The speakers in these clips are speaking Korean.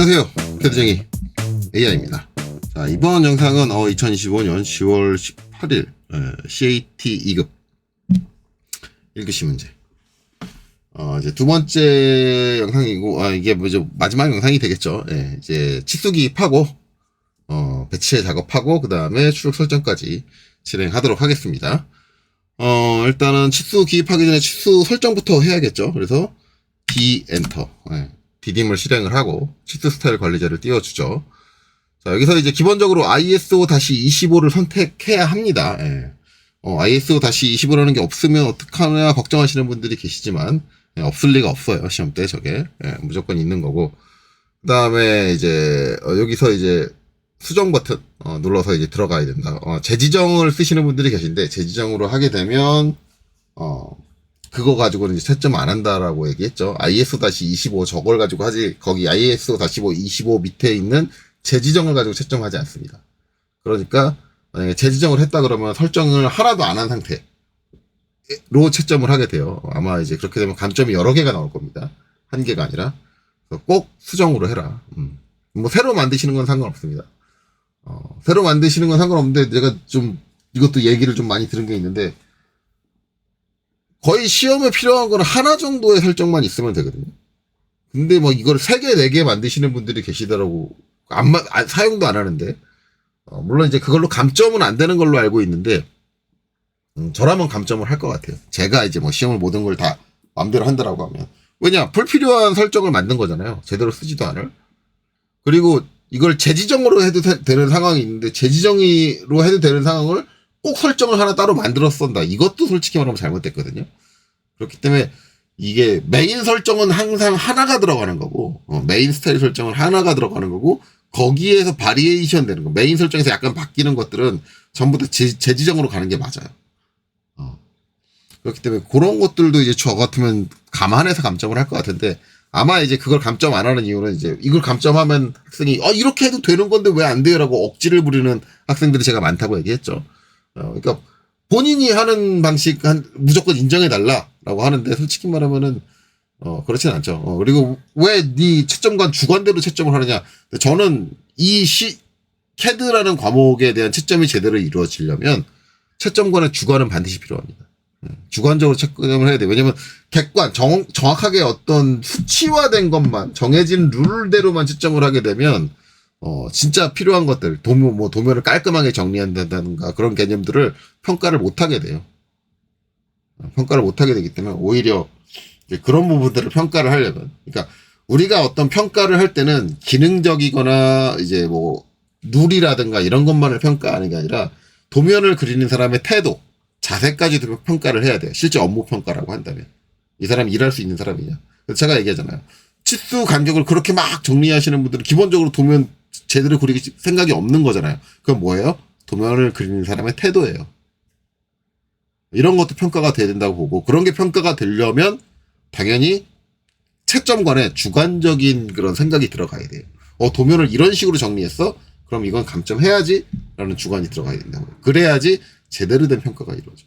안녕하세요. 캐드쟁이 AI입니다. 자, 이번 영상은 2025년 10월 18일 CAT 2급 읽으시 문제. 이제 두 번째 영상이고, 이게 뭐죠? 마지막 영상이 되겠죠. 이제 치수 기입하고, 배치해 작업하고, 그 다음에 출력 설정까지 진행하도록 하겠습니다. 일단은 치수 기입하기 전에 치수 설정부터 해야겠죠. 그래서 D 엔터. 디딤을 실행을 하고 치수 스타일 관리자를 띄워주죠. 자, 여기서 이제 기본적으로 ISO-25를 선택해야 합니다. ISO-25라는 게 없으면 어떡하냐 걱정하시는 분들이 계시지만, 없을 리가 없어요. 시험 때 저게. 무조건 있는 거고. 그 다음에 이제, 여기서 이제 수정 버튼, 눌러서 이제 들어가야 된다. 재지정을 쓰시는 분들이 계신데, 재지정으로 하게 되면, 그거 가지고는 이제 채점 안 한다라고 얘기했죠. ISO-25 저걸 가지고 하지, 거기 ISO-25 밑에 있는 재지정을 가지고 채점하지 않습니다. 그러니까, 만약에 재지정을 했다 그러면 설정을 하나도 안 한 상태로 채점을 하게 돼요. 아마 이제 그렇게 되면 감점이 여러 개가 나올 겁니다. 한 개가 아니라. 꼭 수정으로 해라. 뭐, 새로 만드시는 건 상관없습니다. 새로 만드시는 건 상관없는데, 내가 좀, 이것도 얘기를 좀 많이 들은 게 있는데, 거의 시험에 필요한 건 하나 정도의 설정만 있으면 되거든요. 근데 뭐 이걸 3개, 4개 만드시는 분들이 계시더라고. 사용도 안 하는데. 물론 이제 그걸로 감점은 안 되는 걸로 알고 있는데, 저라면 감점을 할 것 같아요. 제가 이제 뭐 시험을 모든 걸 다 마음대로 한다라고 하면. 왜냐? 불필요한 설정을 만든 거잖아요. 제대로 쓰지도 않을. 그리고 이걸 재지정으로 해도 되는 상황이 있는데, 재지정으로 해도 되는 상황을 꼭 설정을 하나 따로 만들어 쓴다. 이것도 솔직히 말하면 잘못됐거든요. 그렇기 때문에 이게 메인 설정은 항상 하나가 들어가는 거고, 메인 스타일 설정은 하나가 들어가는 거고, 거기에서 바리에이션 되는 거. 메인 설정에서 약간 바뀌는 것들은 전부 다 재지정으로 가는 게 맞아요. 그렇기 때문에 그런 것들도 이제 저 같으면 감안해서 감점을 할 것 같은데, 아마 이제 그걸 감점 안 하는 이유는 이제 이걸 감점하면 학생이 이렇게 해도 되는 건데 왜 안 돼요? 라고 억지를 부리는 학생들이 제가 많다고 얘기했죠. 그러니까 본인이 하는 방식 무조건 인정해 달라라고 하는데, 솔직히 말하면은 그렇진 않죠. 그리고 왜 네 채점관 주관대로 채점을 하느냐? 저는 CAD라는 과목에 대한 채점이 제대로 이루어지려면 채점관의 주관은 반드시 필요합니다. 주관적으로 채점을 해야 돼. 왜냐면 객관 정확하게 어떤 수치화된 것만 정해진 룰대로만 채점을 하게 되면 진짜 필요한 것들, 도면을 깔끔하게 정리한다든가 그런 개념들을 평가를 못하게 돼요. 평가를 못하게 되기 때문에 오히려 그런 부분들을 평가를 하려면, 그러니까 우리가 어떤 평가를 할 때는 기능적이거나 이제 뭐 룰이라든가 이런 것만을 평가하는 게 아니라 도면을 그리는 사람의 태도, 자세까지도 평가를 해야 돼요. 실제 업무 평가라고 한다면. 이 사람이 일할 수 있는 사람이냐. 그래서 제가 얘기하잖아요. 치수 간격을 그렇게 막 정리하시는 분들은 기본적으로 도면 제대로 그리기 생각이 없는 거잖아요. 그건 뭐예요? 도면을 그리는 사람의 태도예요. 이런 것도 평가가 돼야 된다고 보고, 그런 게 평가가 되려면 당연히 채점관에 주관적인 그런 생각이 들어가야 돼요. 도면을 이런 식으로 정리했어? 그럼 이건 감점해야지 라는 주관이 들어가야 된다고요. 그래야지 제대로 된 평가가 이루어져.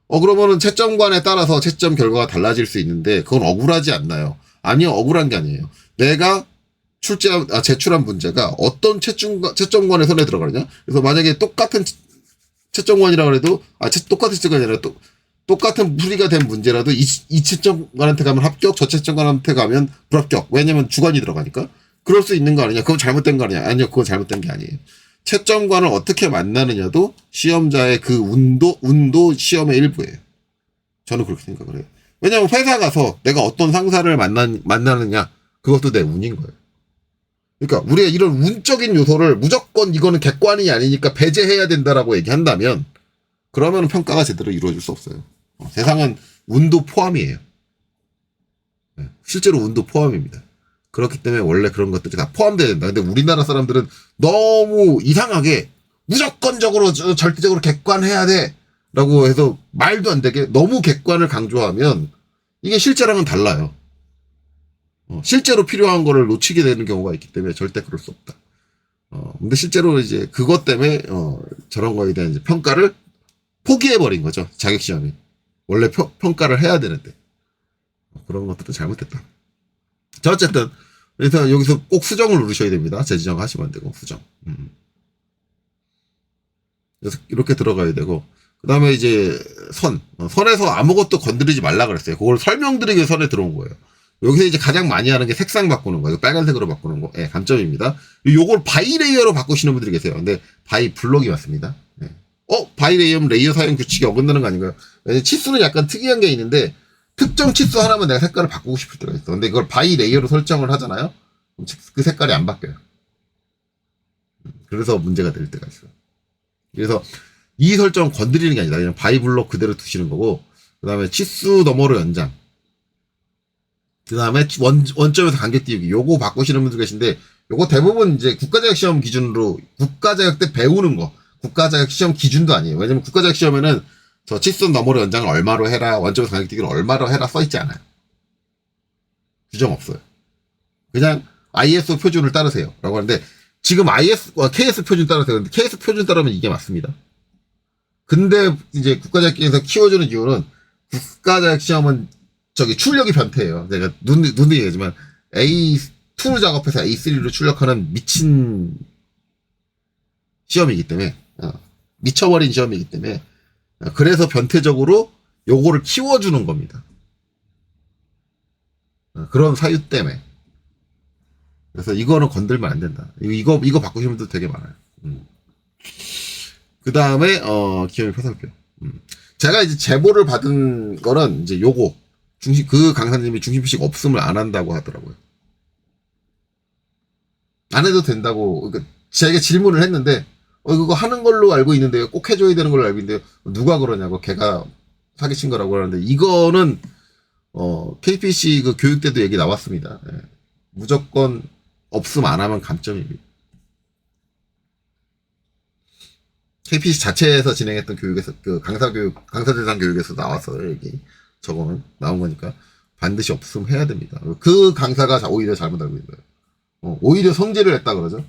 그러면은 채점관에 따라서 채점 결과가 달라질 수 있는데, 그건 억울하지 않나요? 아니요, 억울한 게 아니에요. 내가 제출한 문제가 어떤 채점관의 손에 들어가느냐? 그래서 만약에 똑같은 채점관이라고 해도, 똑같은 채점관이 아니라 똑같은 풀이가 된 문제라도 이 채점관한테 가면 합격, 저 채점관한테 가면 불합격. 왜냐면 주관이 들어가니까. 그럴 수 있는 거 아니냐? 그건 잘못된 거 아니냐? 아니요, 그건 잘못된 게 아니에요. 채점관을 어떻게 만나느냐도 시험자의 그 운도 시험의 일부예요. 저는 그렇게 생각을 해요. 왜냐면 회사 가서 내가 어떤 상사를 만나느냐, 그것도 내 운인 거예요. 그러니까 우리가 이런 운적인 요소를 무조건 이거는 객관이 아니니까 배제해야 된다라고 얘기한다면, 그러면 평가가 제대로 이루어질 수 없어요. 세상은 운도 포함이에요. 실제로 운도 포함입니다. 그렇기 때문에 원래 그런 것들이 다 포함돼야 된다. 근데 우리나라 사람들은 너무 이상하게 무조건적으로 절대적으로 객관해야 돼 라고 해서 말도 안 되게 너무 객관을 강조하면 이게 실제랑은 달라요. 실제로 필요한 거를 놓치게 되는 경우가 있기 때문에 절대 그럴 수 없다. 근데 실제로 이제 그것 때문에 저런 거에 대한 이제 평가를 포기해버린 거죠. 자격시험이. 원래 평가를 해야 되는데. 그런 것들도 잘못했다. 자, 어쨌든. 그래서 여기서 꼭 수정을 누르셔야 됩니다. 재지정 하시면 안 되고, 수정. 그래서 이렇게 들어가야 되고, 그 다음에 이제 선에서 아무것도 건드리지 말라 그랬어요. 그걸 설명드리기 위해 선에 들어온 거예요. 여기서 이제 가장 많이 하는 게 색상 바꾸는 거예요. 빨간색으로 바꾸는 거. 예, 감점입니다. 요걸 바이 레이어로 바꾸시는 분들이 계세요. 근데 바이 블록이 맞습니다. 예. 바이 레이어면 레이어 사용 규칙이 어긋나는 거 아닌가요? 치수는 약간 특이한 게 있는데, 특정 치수 하나만 내가 색깔을 바꾸고 싶을 때가 있어. 근데 그걸 바이 레이어로 설정을 하잖아요? 그럼 그 색깔이 안 바뀌어요. 그래서 문제가 될 때가 있어요. 그래서 이 설정은 건드리는 게 아니다. 그냥 바이 블록 그대로 두시는 거고, 그 다음에 치수 너머로 연장. 그 다음에 원점에서 간격 띄우기. 요거 바꾸시는 분들 계신데, 요거 대부분 이제 국가자격 시험 기준으로, 국가자격 때 배우는 거. 국가자격 시험 기준도 아니에요. 왜냐면 국가자격 시험에는 저 치수 너머로 연장을 얼마로 해라, 원점에서 간격 띄우기를 얼마로 해라 써있지 않아요. 규정 없어요. 그냥 ISO 표준을 따르세요. 라고 하는데, 지금 KS 표준 따르세요. 근데 KS 표준 따르면 이게 맞습니다. 근데 이제 국가자격에서 키워주는 이유는 국가자격 시험은 저기 출력이 변태예요. 내가 눈도 얘기하지만 A2 작업해서 A3로 출력하는 미친 시험이기 때문에 미쳐버린 시험이기 때문에 그래서 변태적으로 요거를 키워주는 겁니다. 그런 사유 때문에. 그래서 이거는 건들면 안 된다. 이거 바꾸시는 분들 되게 많아요. 그 다음에 기업의 화살표. 제가 이제 제보를 받은 거는 이제 요거 그 강사님이 중심 표식 없음을 안 한다고 하더라고요. 안 해도 된다고. 그러니까 제가 질문을 했는데 그거 하는 걸로 알고 있는데요. 꼭 해줘야 되는 걸로 알고 있는데요. 누가 그러냐고. 걔가 사기친 거라고 하는데 이거는 KPC 그 교육 때도 얘기 나왔습니다. 예. 무조건 없음 안 하면 감점입니다. KPC 자체에서 진행했던 교육에서 그 강사대상 교육에서 나왔어요. 여기 저거는 나온 거니까 반드시 없음 해야 됩니다. 그 강사가 오히려 잘못 알고 있는 거예요. 오히려 성질을 했다 그러죠.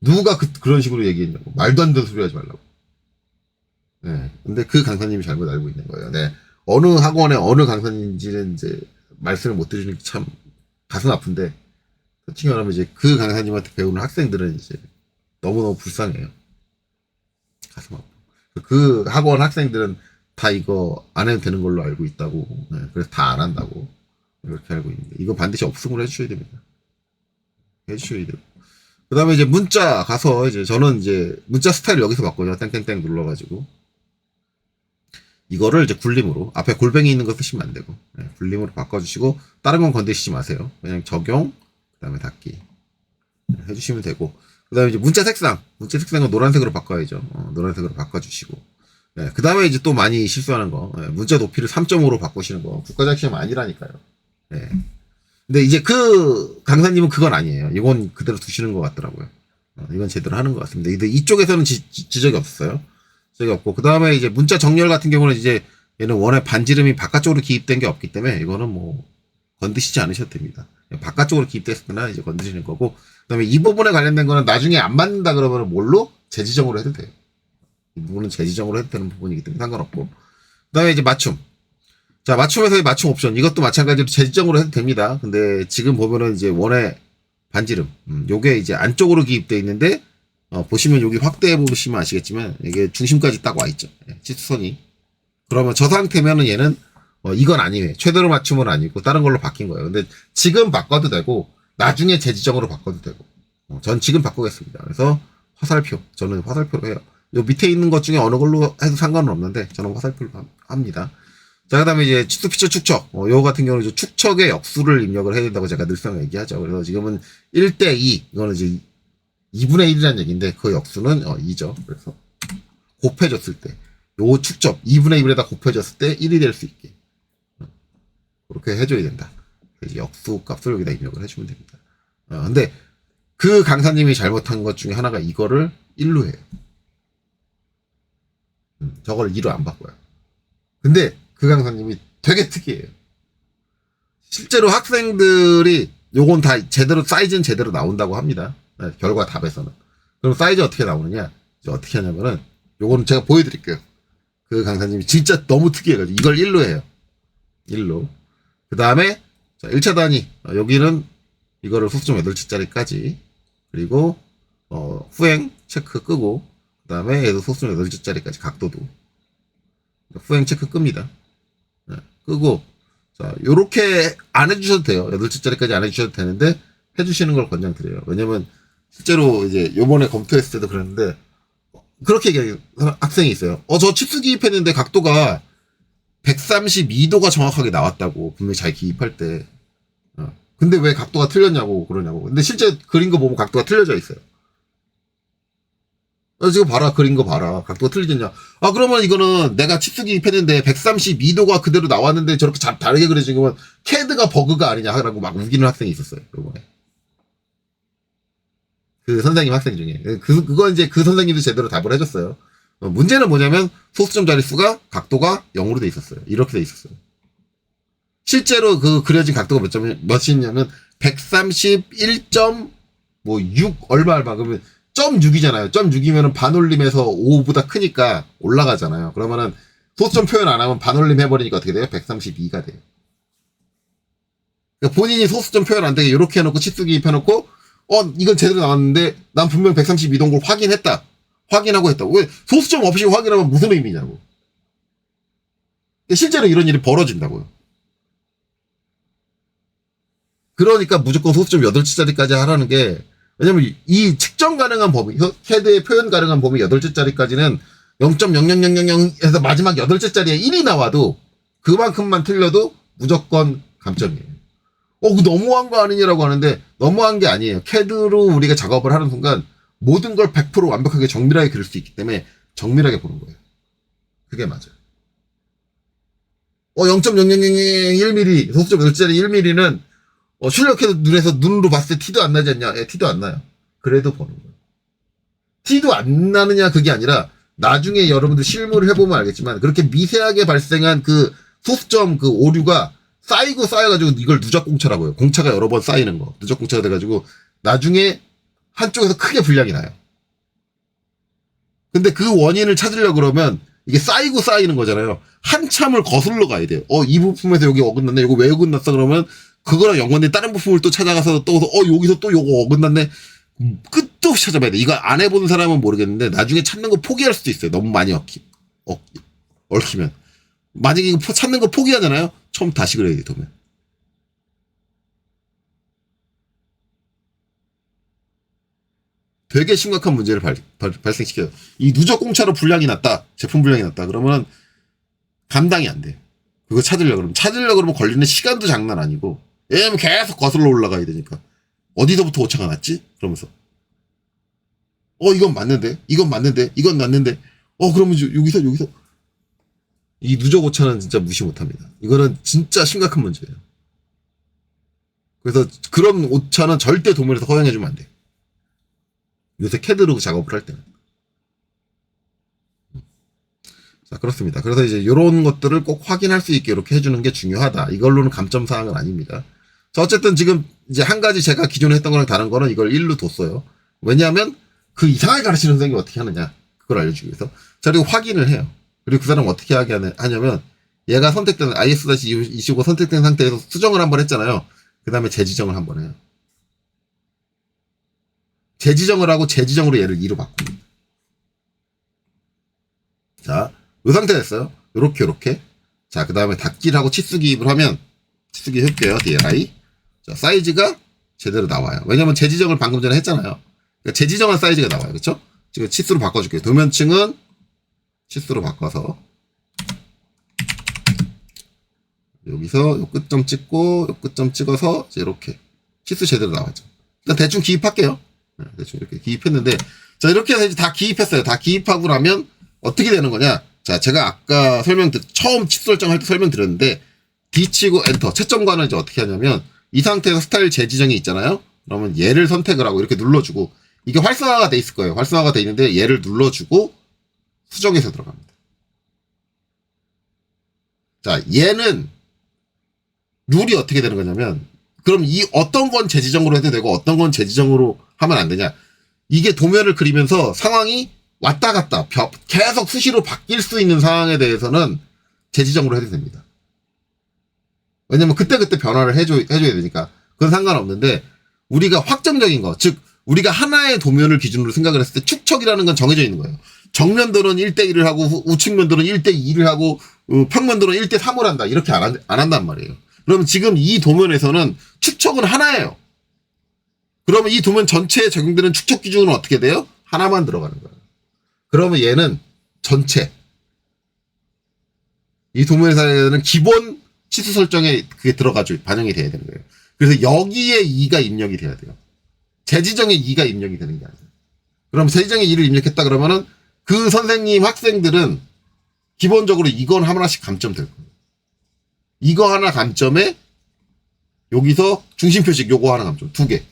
누가 그런 식으로 얘기했냐고. 말도 안 되는 소리 하지 말라고. 네. 근데 그 강사님이 잘못 알고 있는 거예요. 네. 어느 학원의 어느 강사님인지는 이제 말씀을 못 드리는 게 참 가슴 아픈데, 솔직히 말하면 이제 그 강사님한테 배우는 학생들은 이제 너무너무 불쌍해요. 가슴 아파. 그 학원 학생들은 다 이거 안 해도 되는 걸로 알고 있다고. 네. 그래서 다 안 한다고. 이렇게 알고 있는데, 이거 반드시 없음으로 해주셔야 됩니다. 해주셔야 돼요. 그 다음에 이제 문자 가서 이제 저는 이제 문자 스타일 여기서 바꿔요. 땡땡땡 눌러가지고. 이거를 이제 굴림으로, 앞에 골뱅이 있는 거 쓰시면 안 되고, 네, 굴림으로 바꿔주시고, 다른 건 건드시지 마세요. 그냥 적용, 그 다음에 닫기. 네, 해주시면 되고, 그 다음에 이제 문자 색상은 노란색으로 바꿔야죠. 노란색으로 바꿔주시고. 네, 그 다음에 이제 또 많이 실수하는 거, 네, 문자 높이를 3.5로 바꾸시는 거, 국가자격 시험 아니라니까요. 네. 근데 이제 그 강사님은 그건 아니에요. 이건 그대로 두시는 것 같더라고요. 이건 제대로 하는 것 같습니다. 근데 이쪽에서는 지적이 없었어요. 지적이 없고, 그 다음에 이제 문자 정렬 같은 경우는 이제 얘는 원에 반지름이 바깥쪽으로 기입된 게 없기 때문에 이거는 뭐 건드시지 않으셔도 됩니다. 바깥쪽으로 기입됐으면 이제 건드시는 거고, 그 다음에 이 부분에 관련된 거는 나중에 안 맞는다 그러면 뭘로? 재지정으로 해도 돼요. 이 부분은 재지정으로 해도 되는 부분이기 때문에 상관없고. 그 다음에 이제 맞춤. 자, 맞춤에서의 맞춤 옵션. 이것도 마찬가지로 재지정으로 해도 됩니다. 근데 지금 보면은 이제 원의 반지름. 요게 이제 안쪽으로 기입되어 있는데, 보시면 여기 확대해 보시면 아시겠지만, 이게 중심까지 딱 와 있죠. 치수선이. 그러면 저 상태면은 얘는, 이건 아니에요. 최대로 맞춤은 아니고, 다른 걸로 바뀐 거예요. 근데 지금 바꿔도 되고, 나중에 재지정으로 바꿔도 되고. 전 지금 바꾸겠습니다. 그래서 화살표. 저는 화살표로 해요. 요 밑에 있는 것 중에 어느 걸로 해도 상관은 없는데, 저는 화살표로 합니다. 자, 그 다음에 이제 치수 피처 축척. 요 같은 경우는 이제 축척의 역수를 입력을 해야 된다고 제가 늘상 얘기하죠. 그래서 지금은 1대2. 이거는 이제 2분의 1이라는 얘기인데, 그 역수는 2죠. 그래서 곱해졌을 때, 요 축적 2분의 1에다 곱해졌을 때 1이 될 수 있게. 그렇게 해줘야 된다. 역수 값을 여기다 입력을 해주면 됩니다. 근데 그 강사님이 잘못한 것 중에 하나가 이거를 1로 해요. 저걸 2로 안 바꿔요. 근데 그 강사님이 되게 특이해요. 실제로 학생들이 요건 다 제대로, 사이즈는 제대로 나온다고 합니다. 네, 결과 답에서는. 그럼 사이즈 어떻게 나오느냐? 어떻게 하냐면은, 요거는 제가 보여드릴게요. 그 강사님이 진짜 너무 특이해가지고, 이걸 1로 해요. 1로. 그 다음에, 자, 1차 단위. 여기는 이거를 소수점 8자리까지. 그리고, 후행 체크 끄고, 그 다음에 얘도 소수점 8자리까지 각도도. 후행 체크 끕니다. 네, 끄고, 자, 요렇게 안 해주셔도 돼요. 8자리까지 안 해주셔도 되는데, 해주시는 걸 권장드려요. 왜냐면, 실제로 이제 요번에 검토했을 때도 그랬는데, 그렇게 얘기하는 학생이 있어요. 저 칩스 기입했는데 각도가 132도가 정확하게 나왔다고. 분명히 잘 기입할 때. 근데 왜 각도가 틀렸냐고 그러냐고. 근데 실제 그린 거 보면 각도가 틀려져 있어요. 지금 봐라. 그린 거 봐라. 각도가 틀리졌냐. 그러면 이거는 내가 칩스 기입했는데 132도가 그대로 나왔는데 저렇게 다르게 그려진 거면 캐드가 버그가 아니냐라고 막 우기는 학생이 있었어요. 요번에. 그 선생님 학생 중에. 그거 이제 그 선생님도 제대로 답을 해줬어요. 문제는 뭐냐면 소수점 자릿수가 각도가 0으로 돼 있었어요. 이렇게 돼 있었어요. 실제로 그 그려진 각도가 몇이냐면 131.6 얼마 그러면 0.6이잖아요. 0.6이면은 반올림에서 5보다 크니까 올라가잖아요. 그러면은 소수점 표현 안 하면 반올림 해버리니까 어떻게 돼요? 132가 돼요. 그러니까 본인이 소수점 표현 안 되게 이렇게 해놓고 치수 기입해놓고 이건 제대로 나왔는데 난 분명 132도인 걸 확인했다. 확인하고 했다. 왜 소수점 없이 확인하면 무슨 의미냐고. 실제로 이런 일이 벌어진다고요. 그러니까 무조건 소수점 8자리까지 하라는 게, 왜냐면 이 측정 가능한 범위, 캐드의 표현 가능한 범위 8자리까지는 0.00000에서 마지막 8자리에 1이 나와도 그만큼만 틀려도 무조건 감점이에요. 그거 너무한 거 아니냐라고 하는데 너무한 게 아니에요. 캐드로 우리가 작업을 하는 순간 모든 걸 100% 완벽하게 정밀하게 그릴 수 있기 때문에 정밀하게 보는 거예요. 그게 맞아요. 0.0001mm, 소수점 8자리 1mm는 출력해도 눈으로 봤을 때 티도 안 나지 않냐? 티도 안 나요. 그래도 보는 거예요. 티도 안 나느냐 그게 아니라 나중에 여러분들 실물을 해보면 알겠지만 그렇게 미세하게 발생한 그 소수점 그 오류가 쌓여가지고 이걸 누적공차라고 해요. 공차가 여러 번 쌓이는 거. 누적공차가 돼가지고 나중에 한쪽에서 크게 불량이 나요. 근데 그 원인을 찾으려고 그러면 이게 쌓이고 쌓이는 거잖아요. 한참을 거슬러 가야 돼요. 이 부품에서 여기 어긋났네. 이거 왜 어긋났어? 그러면 그거랑 연관된 다른 부품을 또 찾아가서 또 여기서 또 요거 어긋났네. 끝도 없이 찾아봐야 돼. 이거 안 해본 사람은 모르겠는데 나중에 찾는 거 포기할 수도 있어요. 너무 많이 얽히면. 만약에 이거 찾는 거 포기하잖아요. 처음 다시 그려야 돼, 도면. 되게 심각한 문제를 발생시켜요. 이 누적 공차로 불량이 났다. 제품 불량이 났다. 그러면 감당이 안 돼요. 그거 찾으려고 그러면 걸리는 시간도 장난 아니고, 왜냐면 계속 거슬러 올라가야 되니까. 어디서부터 오차가 났지? 그러면서. 이건 맞는데? 이건 맞는데? 그러면 여기서. 이 누적 오차는 진짜 무시 못 합니다. 이거는 진짜 심각한 문제예요. 그래서 그런 오차는 절대 도면에서 허용해주면 안 돼. 요새 캐드로 작업을 할 때는. 자, 그렇습니다. 그래서 이제 이런 것들을 꼭 확인할 수 있게 이렇게 해주는 게 중요하다. 이걸로는 감점 사항은 아닙니다. 자, 어쨌든 지금 이제 한 가지 제가 기존에 했던 거랑 다른 거는 이걸 1로 뒀어요. 왜냐하면 그 이상하게 가르치는 선생님이 어떻게 하느냐. 그걸 알려주기 위해서. 자, 그리고 확인을 해요. 그리고 그 사람 어떻게 하냐면 얘가 선택된 IS-25 선택된 상태에서 수정을 한번 했잖아요. 그 다음에 재지정을 한번 해요. 재지정을 하고 재지정으로 얘를 2로 바꿉니다. 자, 이 상태 됐어요. 요렇게. 자, 그 다음에 닫기하고 치수 기입을 하면, 치수 기입 해볼게요. DLI. 자, 사이즈가 제대로 나와요. 왜냐면 재지정을 방금 전에 했잖아요. 그러니까 재지정한 사이즈가 나와요. 그쵸? 지금 치수로 바꿔줄게요. 도면층은 치수로 바꿔서. 여기서 요 끝점 찍고, 요 끝점 찍어서, 이렇게. 치수 제대로 나왔죠. 일단 대충 기입할게요. 대충 이렇게 기입했는데, 자, 이렇게 해서 이제 다 기입했어요. 다 기입하고 나면, 어떻게 되는 거냐? 자, 제가 아까 처음 치수 설정할 때 설명드렸는데, D 치고 엔터. 채점관을 이제 어떻게 하냐면, 이 상태에서 스타일 재지정이 있잖아요? 그러면 얘를 선택을 하고 이렇게 눌러주고, 이게 활성화가 돼 있을 거예요. 활성화가 돼 있는데, 얘를 눌러주고, 수정해서 들어갑니다. 자, 얘는, 룰이 어떻게 되는 거냐면, 그럼 어떤 건 재지정으로 해도 되고, 어떤 건 재지정으로 하면 안 되냐? 이게 도면을 그리면서 상황이 왔다 갔다 계속 수시로 바뀔 수 있는 상황에 대해서는 재지정으로 해도 됩니다. 왜냐면 그때그때 변화를 해줘야 되니까. 그건 상관없는데, 우리가 확정적인 거, 즉, 우리가 하나의 도면을 기준으로 생각을 했을 때 축척이라는 건 정해져 있는 거예요. 정면들은 1대1을 하고, 우측면들은 1대2를 하고, 평면들은 1대3을 한다. 이렇게 안 한단 말이에요. 그럼 지금 이 도면에서는 축척은 하나예요. 그러면 이 도면 전체에 적용되는 축척 기준은 어떻게 돼요? 하나만 들어가는 거예요. 그러면 얘는 전체. 이 도면에서는 기본 치수 설정에 그게 들어가지고 반영이 돼야 되는 거예요. 그래서 여기에 2가 입력이 돼야 돼요. 재지정에 2가 입력이 되는 게 아니에요. 그럼 재지정에 2를 입력했다 그러면은 그 선생님 학생들은 기본적으로 이건 하나씩 감점 될 거예요. 이거 하나 감점에 여기서 중심 표식 요거 하나 감점 2개.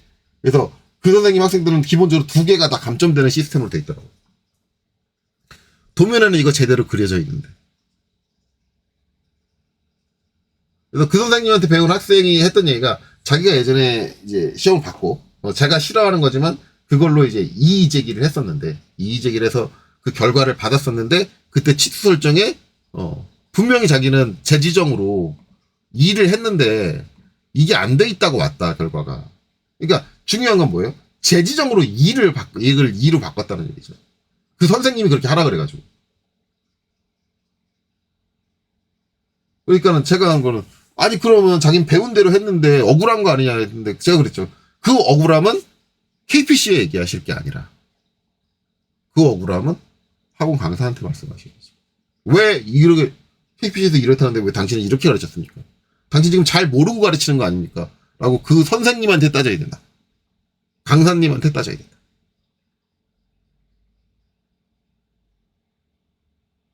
그래서 그 선생님 학생들은 기본적으로 2개가 다 감점되는 시스템으로 돼 있더라고요. 도면에는 이거 제대로 그려져 있는데. 그래서 그 선생님한테 배운 학생이 했던 얘기가 자기가 예전에 이제 시험을 받고 제가 싫어하는 거지만 그걸로 이제 이의 제기를 했었는데 이의 제기를 해서 그 결과를 받았었는데 그때 치수 설정에 분명히 자기는 재지정으로 2를 했는데 이게 안 돼 있다고 왔다 결과가. 그러니까 중요한 건 뭐예요? 재지정으로 2를 2로 바꿨다는 얘기죠. 그 선생님이 그렇게 하라 그래가지고. 그러니까는 제가 한 거는 아니 그러면 자기는 배운 대로 했는데 억울한 거 아니냐 했는데 제가 그랬죠. 그 억울함은 KPC에 얘기하실 게 아니라 그 억울함은 학원 강사한테 말씀하셔야죠. 왜 이렇게 KPC에서 이렇다는데 왜 당신은 이렇게 가르쳤습니까? 당신 지금 잘 모르고 가르치는 거 아닙니까? 라고 그 선생님한테 따져야 된다. 강사님한테 따져야 된다.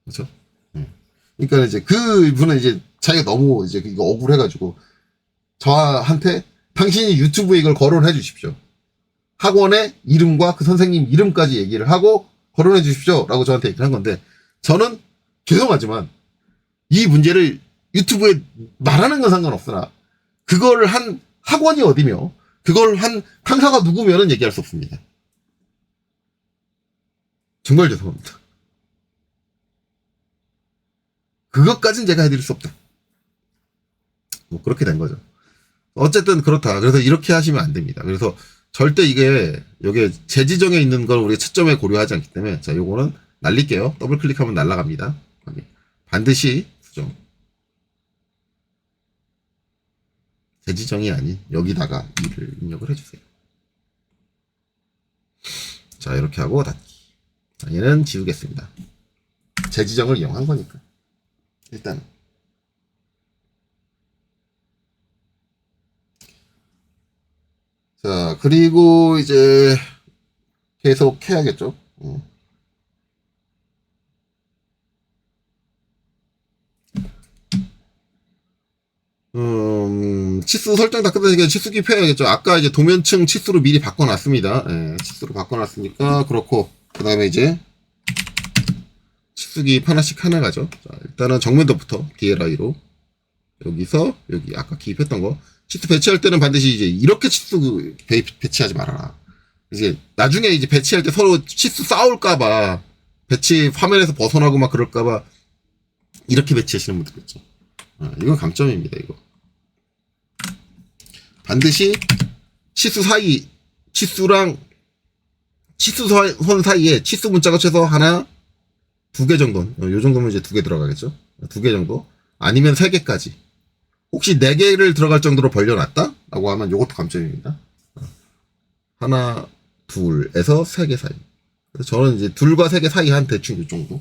그렇죠? 그러니까 이제 그 분은 이제 자기가 너무 이제 이거 억울해가지고 저한테 당신이 유튜브에 이걸 거론해 주십시오. 학원의 이름과 그 선생님 이름까지 얘기를 하고 거론해 주십시오. 라고 저한테 얘기를 한 건데 저는 죄송하지만 이 문제를 유튜브에 말하는 건 상관없으나 그걸 한 학원이 어디며 그걸 한 강사가 누구면은 얘기할 수 없습니다. 정말 죄송합니다. 그것까진 제가 해드릴 수 없다. 뭐 그렇게 된 거죠. 어쨌든 그렇다. 그래서 이렇게 하시면 안 됩니다. 그래서 절대 여기에 재지정에 있는 걸 우리가 채점에 고려하지 않기 때문에 자 요거는 날릴게요. 더블 클릭하면 날라갑니다. 반드시 수정. 재지정이 아닌 여기다가 2를 입력을 해주세요. 자 이렇게 하고 닫기. 자, 얘는 지우겠습니다. 재지정을 이용한 거니까. 일단 자 그리고 이제 계속 해야겠죠. 치수 설정 다 끝나니까 치수 기표해야겠죠. 아까 이제 도면층 치수로 미리 바꿔놨습니다. 예, 치수로 바꿔놨으니까 그렇고 그 다음에 이제 치수기 하나씩 하나 가죠. 자, 일단은 정면도부터 DLI로 여기서 여기 아까 기입했던 거 치수 배치할 때는 반드시 이제 이렇게 치수 배치하지 말아라. 이제 나중에 이제 배치할 때 서로 치수 싸울까봐 배치 화면에서 벗어나고 막 그럴까봐 이렇게 배치하시는 분들 있죠. 이건 감점입니다. 이거 반드시 치수랑 치수선 사이에 치수 문자가 최소 하나, 2개 정도. 요 정도면 이제 2개 들어가겠죠. 2개 정도. 아니면 3개까지. 혹시 4개를 들어갈 정도로 벌려놨다? 라고 하면 요것도 감점입니다. 하나, 둘에서 3개 사이. 그래서 저는 이제 2과 3개 사이 한 대충 요 정도.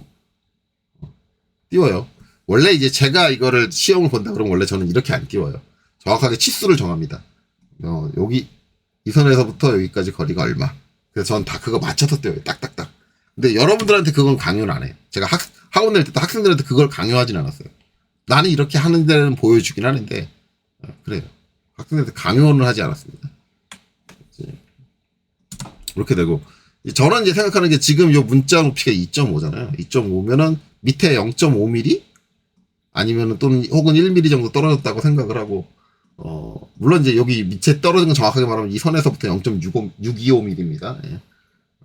띄워요. 원래 이제 제가 이거를 시험을 본다 그러면 원래 저는 이렇게 안 띄워요. 정확하게 치수를 정합니다. 여기 이 선에서부터 여기까지 거리가 얼마. 그래서 저는 다 그거 맞춰서 띄워요. 딱딱딱. 근데 여러분들한테 그건 강요는 안 해요. 제가 학원 낼 때 학생들한테 그걸 강요하진 않았어요. 나는 이렇게 하는 데는 보여주긴 하는데 그래요. 학생들한테 강요는 하지 않았습니다. 이렇게 되고 저는 이제 생각하는 게 지금 요 문자 높이가 2.5잖아요. 2.5면은 밑에 0.5mm 아니면은 또는 혹은 1mm 정도 떨어졌다고 생각을 하고 물론 이제 여기 밑에 떨어진 건 정확하게 말하면 이 선에서부터 0.625mm입니다. 예.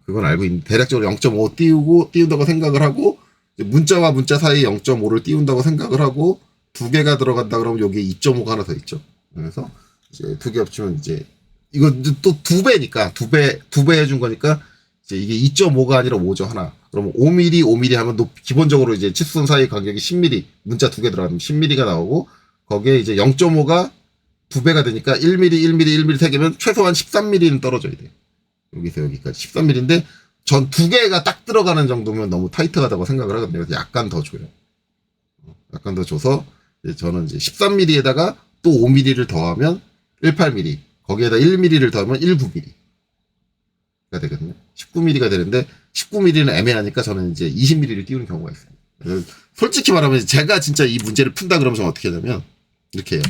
그건 알고 있는데 대략적으로 0.5 띄운다고 생각을 하고 문자와 문자 사이 0.5를 띄운다고 생각을 하고 두 개가 들어간다 그러면 여기에 2.5가 하나 더 있죠. 그래서 이제 두 개 합치면 이제 이거 또 두 배니까 두 배 해준 거니까 이제 이게 2.5가 아니라 5죠 하나. 그러면 5mm, 5mm 하면 기본적으로 이제 치수선 사이 간격이 10mm, 문자 두 개 들어가면 10mm가 나오고 거기에 이제 0.5가 두 배가 되니까 1mm, 1mm, 1mm 세 개면 최소한 13mm는 떨어져야 돼요. 여기서 여기까지 13mm인데 전 두 개가 딱 들어가는 정도면 너무 타이트하다고 생각을 하거든요. 그래서 약간 더 줘요. 약간 더 줘서 이제 저는 이제 13mm에다가 또 5mm를 더하면 18mm, 거기에다 1mm를 더하면 19mm가 되거든요. 19mm가 되는데 19mm는 애매하니까 저는 이제 20mm를 띄우는 경우가 있어요. 그래서 솔직히 말하면 제가 진짜 이 문제를 푼다 그러면 저는 어떻게 하냐면 이렇게 해요.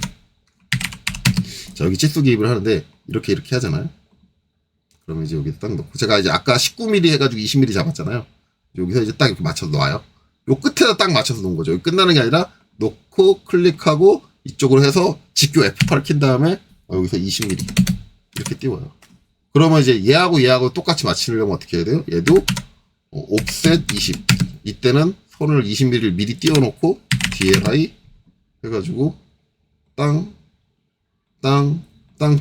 자, 여기 치수 기입을 하는데 이렇게 하잖아요. 그러면 이제 여기 딱 놓고 제가 이제 아까 19mm 해가지고 20mm 잡았잖아요. 여기서 이제 딱 이렇게 맞춰서 놔요. 요 끝에다 딱 맞춰서 놓은 거죠. 끝나는 게 아니라 놓고 클릭하고 이쪽으로 해서 직교 F8을 킨 다음에 여기서 20mm 이렇게 띄워요. 그러면 이제 얘하고 똑같이 맞추려면 어떻게 해야 돼요? 얘도 옵셋 20. 이때는 선을 20mm를 미리 띄워놓고 DLI 해가지고 땅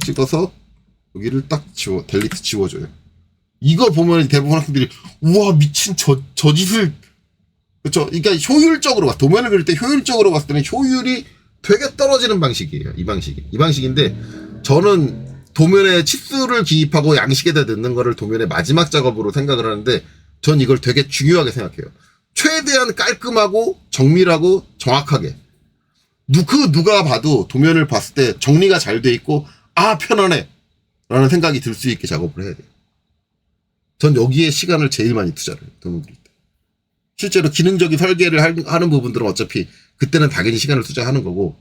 찍어서 여기를 딱 델리트 지워줘요. 이거 보면 대부분 학생들이 우와 미친 저 짓을 그렇죠. 그러니까 효율적으로 도면을 그릴 때 효율적으로 봤을 때는 효율이 되게 떨어지는 방식이에요. 이 방식인데 저는 도면에 치수를 기입하고 양식에다 넣는 거를 도면의 마지막 작업으로 생각을 하는데 전 이걸 되게 중요하게 생각해요. 최대한 깔끔하고 정밀하고 정확하게 누가 봐도 도면을 봤을 때 정리가 잘 돼 있고 아 편하네 라는 생각이 들 수 있게 작업을 해야 돼요. 전 여기에 시간을 제일 많이 투자를 해요. 도면 그릴 때. 실제로 기능적인 설계를 하는 부분들은 어차피 그때는 당연히 시간을 투자하는 거고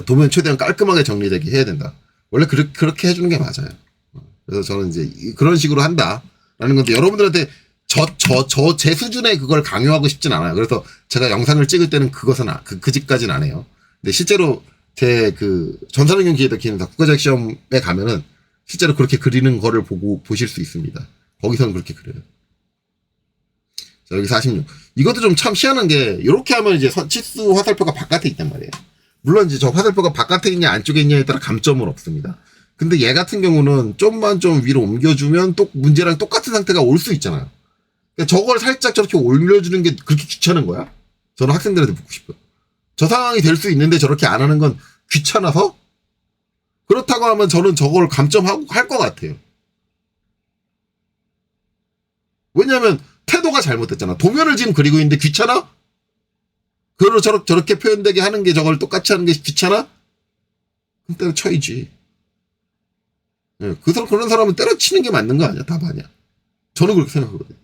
도면 최대한 깔끔하게 정리되게 해야 된다. 원래 그렇게 해주는 게 맞아요. 그래서 저는 이제 그런 식으로 한다라는 건데 여러분들한테 제 수준의 그걸 강요하고 싶진 않아요. 그래서 제가 영상을 찍을 때는 그것은 그 집까지는 안 해요. 근데 실제로 제 그 전산응용 기계도 기능사 국가자격 시험에 가면은 실제로 그렇게 그리는 거를 보실 수 있습니다. 거기서는 그렇게 그려요. 자, 여기 46. 이것도 좀 참 희한한 게 이렇게 하면 이제 치수 화살표가 바깥에 있단 말이에요. 물론 이제 저 화살표가 바깥에 있냐 안쪽에 있냐에 따라 감점은 없습니다. 근데 얘 같은 경우는 좀만 좀 위로 옮겨주면 또 문제랑 똑같은 상태가 올 수 있잖아요. 그러니까 저걸 살짝 저렇게 올려주는 게 그렇게 귀찮은 거야? 저는 학생들한테 묻고 싶어요. 저 상황이 될 수 있는데 저렇게 안 하는 건 귀찮아서? 그렇다고 하면 저는 저걸 감점하고 할 것 같아요. 왜냐하면 태도가 잘못됐잖아. 도면을 지금 그리고 있는데 귀찮아? 그걸 저렇게 표현되게 하는 게 저걸 똑같이 하는 게 귀찮아? 그럼 때려쳐야지. 예, 그런 사람은 때려치는 게 맞는 거 아니야? 답 아니야. 저는 그렇게 생각하거든요.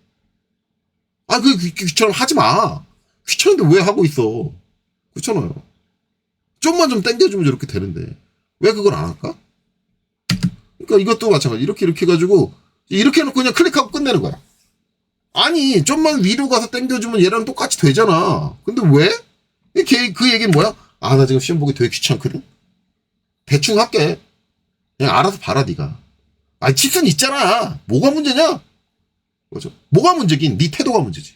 아, 귀찮으면 하지 마. 귀찮은데 왜 하고 있어? 그렇잖아요. 좀만 좀 땡겨주면 저렇게 되는데. 왜 그걸 안 할까? 그러니까 이것도 마찬가지. 이렇게 해가지고, 이렇게 해놓고 그냥 클릭하고 끝내는 거야. 아니, 좀만 위로 가서 땡겨주면 얘랑 똑같이 되잖아. 근데 왜? 그 얘기는 뭐야? 아, 나 지금 시험 보기 되게 귀찮거든? 대충 할게. 그냥 알아서 봐라, 니가. 아니, 치수는 있잖아. 뭐가 문제냐? 그죠? 뭐가 문제긴? 네 태도가 문제지.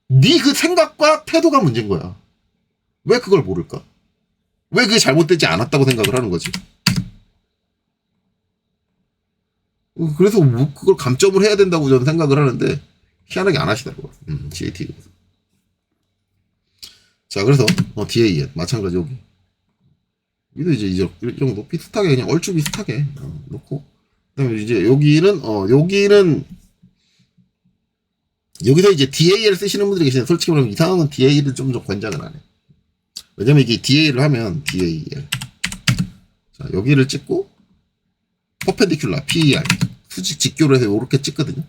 네 그 생각과 태도가 문제인 거야. 왜 그걸 모를까? 왜 그게 잘못되지 않았다고 생각을 하는 거지? 그래서 뭐 그걸 감점을 해야 된다고 저는 생각을 하는데 희한하게 안 하시더라고요. GAT. 자, 그래서 DAL 마찬가지 여기. 여기도 이제 이 정도 비슷하게 그냥 얼추 비슷하게 놓고 그다음에 이제 여기는 여기서 이제 DAL 쓰시는 분들이 계시는데 솔직히 말하면 이 상황은 DAL을 좀 권장을 안 해요. 왜냐면 이게 DA를 하면 DAL 자 여기를 찍고 퍼펜디큘라 PER 수직 직교로 해서 이렇게 찍거든요.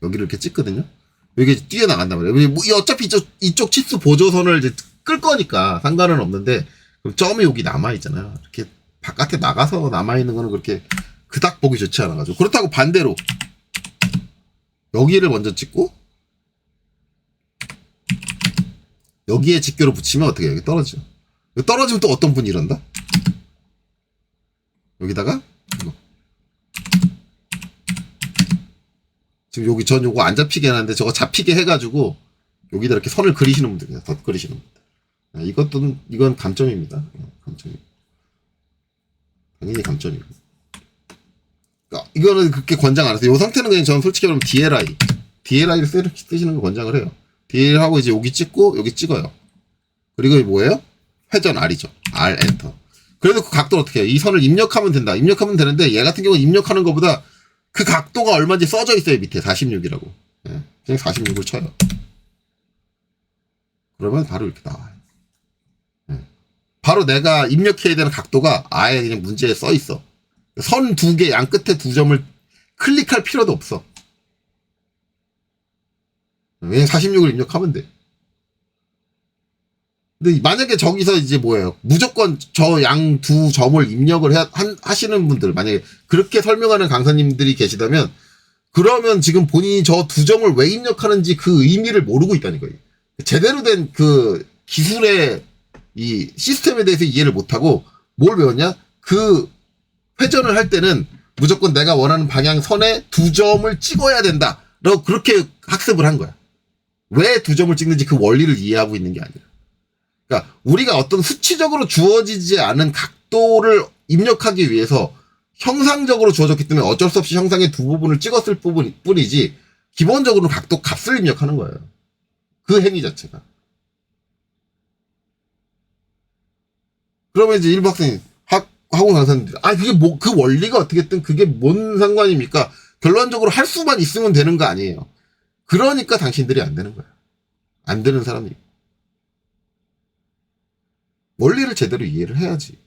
여기를 이렇게 찍거든요. 여기 뛰어나간단 말이에요. 뭐 어차피 이쪽 치수 보조선을 이제 끌 거니까 상관은 없는데 그럼 점이 여기 남아 있잖아요. 이렇게 바깥에 나가서 남아 있는 거는 그렇게 그닥 보기 좋지 않아가지고 그렇다고 반대로 여기를 먼저 찍고 여기에 직교로 붙이면 어떻게 해요? 여기 떨어지죠. 여기 떨어지면 또 어떤 분이 이런다? 여기다가 이거. 지금 여기 전 요거 안 잡히게 하는데 저거 잡히게 해가지고 여기다 이렇게 선을 그리시는 분들, 덧 그리시는 분들. 이건 감점입니다. 감점이. 당연히 감점이고. 그러니까 이거는 그렇게 권장 안 해서 이 상태는 그냥 저는 솔직히 말하면 DLI를 쓰시는 거 권장을 해요. DL하고 이제 여기 찍고 여기 찍어요. 그리고 뭐예요? 회전 R이죠. R 엔터. 그래도 그 각도를 어떻게 해요? 이 선을 입력하면 된다. 입력하면 되는데 얘 같은 경우는 입력하는 것보다 그 각도가 얼마인지 써져 있어요. 밑에 46이라고. 예, 그냥 46을 쳐요. 그러면 바로 이렇게 나와요. 예. 바로 내가 입력해야 되는 각도가 아예 그냥 문제에 써 있어. 선 두 개, 양 끝에 두 점을 클릭할 필요도 없어. 왜냐면 46을 입력하면 돼. 근데 만약에 저기서 이제 뭐예요? 무조건 저 양 두 점을 입력을 하시는 분들, 만약에 그렇게 설명하는 강사님들이 계시다면, 그러면 지금 본인이 저 두 점을 왜 입력하는지 그 의미를 모르고 있다는 거예요. 제대로 된 그 기술의 이 시스템에 대해서 이해를 못하고 뭘 배웠냐? 그 회전을 할 때는 무조건 내가 원하는 방향선에 두 점을 찍어야 된다. 라고 그렇게 학습을 한 거야. 왜 두 점을 찍는지 그 원리를 이해하고 있는 게 아니라. 그러니까 우리가 어떤 수치적으로 주어지지 않은 각도를 입력하기 위해서 형상적으로 주어졌기 때문에 어쩔 수 없이 형상의 두 부분을 찍었을 뿐이지 기본적으로 각도 값을 입력하는 거예요. 그 행위 자체가. 그러면 이제 일부 학생이 학원 강사님들, 그게 뭐, 그 원리가 어떻게든 그게 뭔 상관입니까? 결론적으로 할 수만 있으면 되는 거 아니에요. 그러니까 당신들이 안 되는 거야. 안 되는 사람이. 원리를 제대로 이해를 해야지.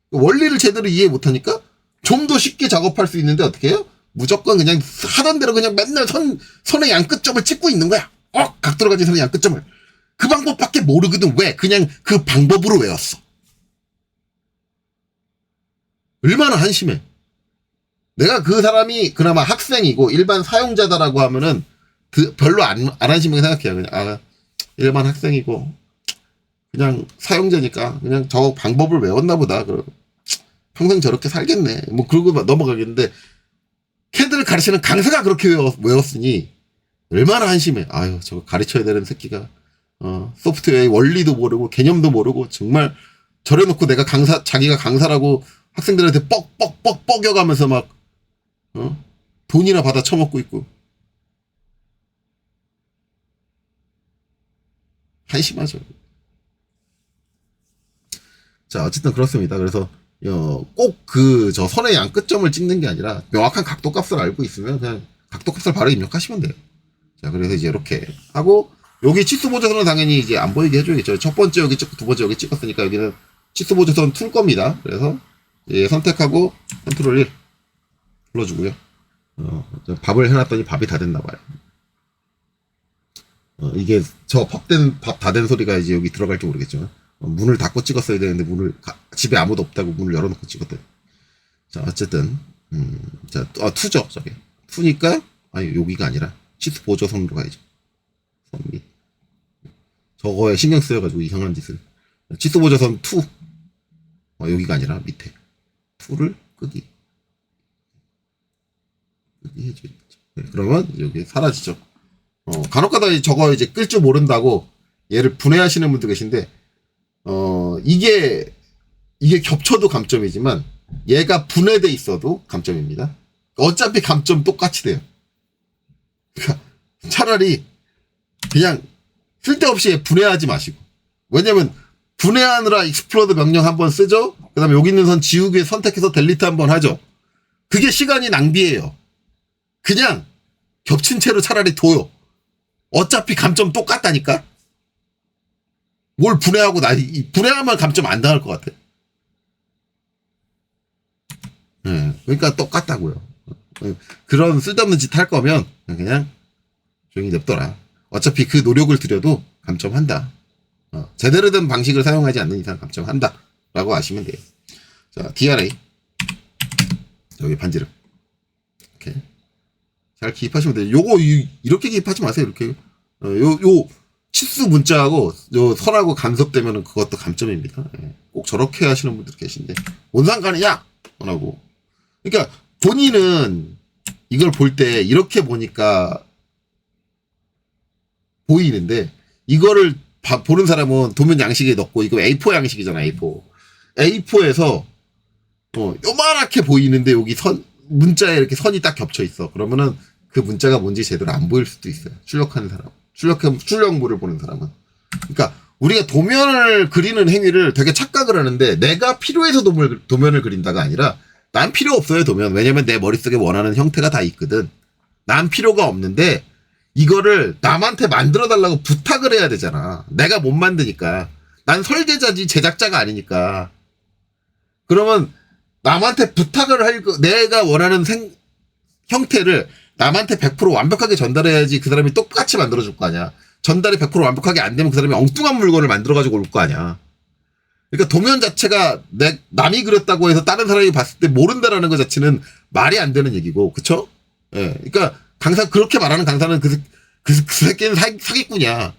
원리를 제대로 이해 못하니까 좀 더 쉽게 작업할 수 있는데 어떻게 해요? 무조건 그냥 하던 대로 그냥 맨날 선의 양 끝점을 찍고 있는 거야. 각도로 가진 선의 양 끝점을. 그 방법밖에 모르거든. 왜? 그냥 그 방법으로 외웠어. 얼마나 한심해. 내가 그 사람이 그나마 학생이고 일반 사용자다라고 하면은 별로 안 한심하게 생각해요. 그냥 일반 학생이고 그냥 사용자니까 그냥 저 방법을 외웠나 보다. 그럼 평생 저렇게 살겠네. 뭐 그러고 넘어가겠는데 걔들을 가르치는 강사가 그렇게 외웠으니 얼마나 한심해. 저거 가르쳐야 되는 새끼가 소프트웨어의 원리도 모르고 개념도 모르고 정말 저래놓고 내가 자기가 강사라고 학생들한테 뻑뻑뻑 뻐겨가면서 막 돈이나 받아 처먹고 있고. 한심하죠. 자, 어쨌든 그렇습니다. 그래서 꼭 저 선의 양 끝점을 찍는 게 아니라 명확한 각도 값을 알고 있으면 그냥 각도 값을 바로 입력하시면 돼요. 자, 그래서 이제 이렇게 하고 여기 치수 보조선은 당연히 이제 안 보이게 해줘야겠죠. 첫 번째 여기 찍고 두 번째 여기 찍었으니까 여기는 치수 보조선 툴 겁니다. 그래서 선택하고 컨트롤 1 불러주고요. 밥을 해놨더니 밥이 다 됐나 봐요. 이게 저 밥 다 된 소리가 이제 여기 들어갈지 모르겠지만 문을 닫고 찍었어야 되는데 집에 아무도 없다고 문을 열어놓고 찍었더니. 자, 어쨌든 자, 투죠 저게. 투니까 여기가 아니라 치수 보조선으로 가야죠. 선 밑. 저거에 신경 쓰여가지고 이상한 짓을. 치수 보조선 투. 여기가 아니라 밑에. 투를 끄기 해줘야죠. 네, 그러면 여기 사라지죠. 간혹가다 저거 이제 끌 줄 모른다고 얘를 분해하시는 분도 계신데, 이게 겹쳐도 감점이지만 얘가 분해돼 있어도 감점입니다. 어차피 감점 똑같이 돼요. 그러니까 차라리 그냥 쓸데없이 분해하지 마시고. 왜냐면 분해하느라 익스플로드 명령 한번 쓰죠. 그 다음에 여기 있는 선 지우개 선택해서 델리트 한번 하죠. 그게 시간이 낭비예요. 그냥 겹친 채로 차라리 둬요. 어차피 감점 똑같다니까. 뭘 분해하고 분해하면 감점 안 당할 것 같아. 네, 그러니까 똑같다고요. 그런 쓸데없는 짓 할 거면 그냥 조용히 냅둬라. 어차피 그 노력을 들여도 감점한다. 제대로 된 방식을 사용하지 않는 이상 감점한다 라고 아시면 돼요. 자, DRA 여기 반지름 이렇게 잘 기입하시면 돼요. 요거 이렇게 기입하지 마세요. 이렇게 요 치수 문자하고 요 선하고 간섭되면은 그것도 감점입니다. 꼭 저렇게 하시는 분들 계신데 뭔 상관이냐? 하고. 그러니까 본인은 이걸 볼 때 이렇게 보니까 보이는데 이거를 보는 사람은 도면 양식에 넣고 이거 A4 양식이잖아. A4. A4에서 요만하게 보이는데 여기 문자에 이렇게 선이 딱 겹쳐 있어. 그러면은 그 문자가 뭔지 제대로 안 보일 수도 있어요. 출력하는 사람. 출력물을 보는 사람은. 그러니까 우리가 도면을 그리는 행위를 되게 착각을 하는데 내가 필요해서 도면을 그린다가 아니라 난 필요 없어요, 도면. 왜냐면 내 머릿속에 원하는 형태가 다 있거든. 난 필요가 없는데 이거를 남한테 만들어달라고 부탁을 해야 되잖아. 내가 못 만드니까. 난 설계자지 제작자가 아니니까. 그러면 남한테 부탁을 내가 원하는 형태를 남한테 100% 완벽하게 전달해야지 그 사람이 똑같이 만들어줄 거 아니야. 전달이 100% 완벽하게 안 되면 그 사람이 엉뚱한 물건을 만들어가지고 올 거 아니야. 그러니까 도면 자체가 남이 그렸다고 해서 다른 사람이 봤을 때 모른다라는 것 자체는 말이 안 되는 얘기고, 그쵸? 예. 그러니까 그렇게 말하는 강사는 그 새끼는 사기꾼이야.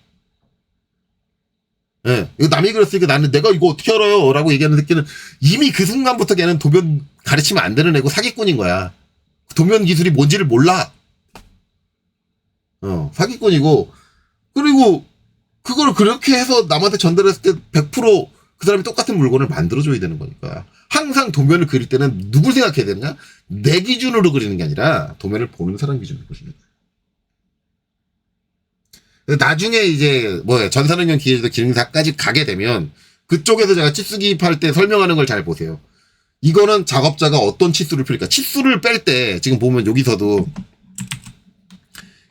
예. 이거 남이 그렸으니까 내가 이거 어떻게 알아요? 라고 얘기하는 새끼는 이미 그 순간부터 걔는 도면 가르치면 안 되는 애고 사기꾼인 거야. 도면 기술이 뭔지를 몰라. 사기꾼이고, 그리고 그걸 그렇게 해서 남한테 전달했을 때 100%그 사람이 똑같은 물건을 만들어줘야 되는 거니까. 항상 도면을 그릴 때는 누굴 생각해야 되느냐? 내 기준으로 그리는 게 아니라 도면을 보는 사람 기준으로 그리는 거야. 나중에 이제 전산응용 기계제도 기능사까지 가게 되면 그쪽에서 제가 치수 기입할 때 설명하는 걸 잘 보세요. 이거는 작업자가 어떤 치수를 필까? 치수를 뺄 때 지금 보면 여기서도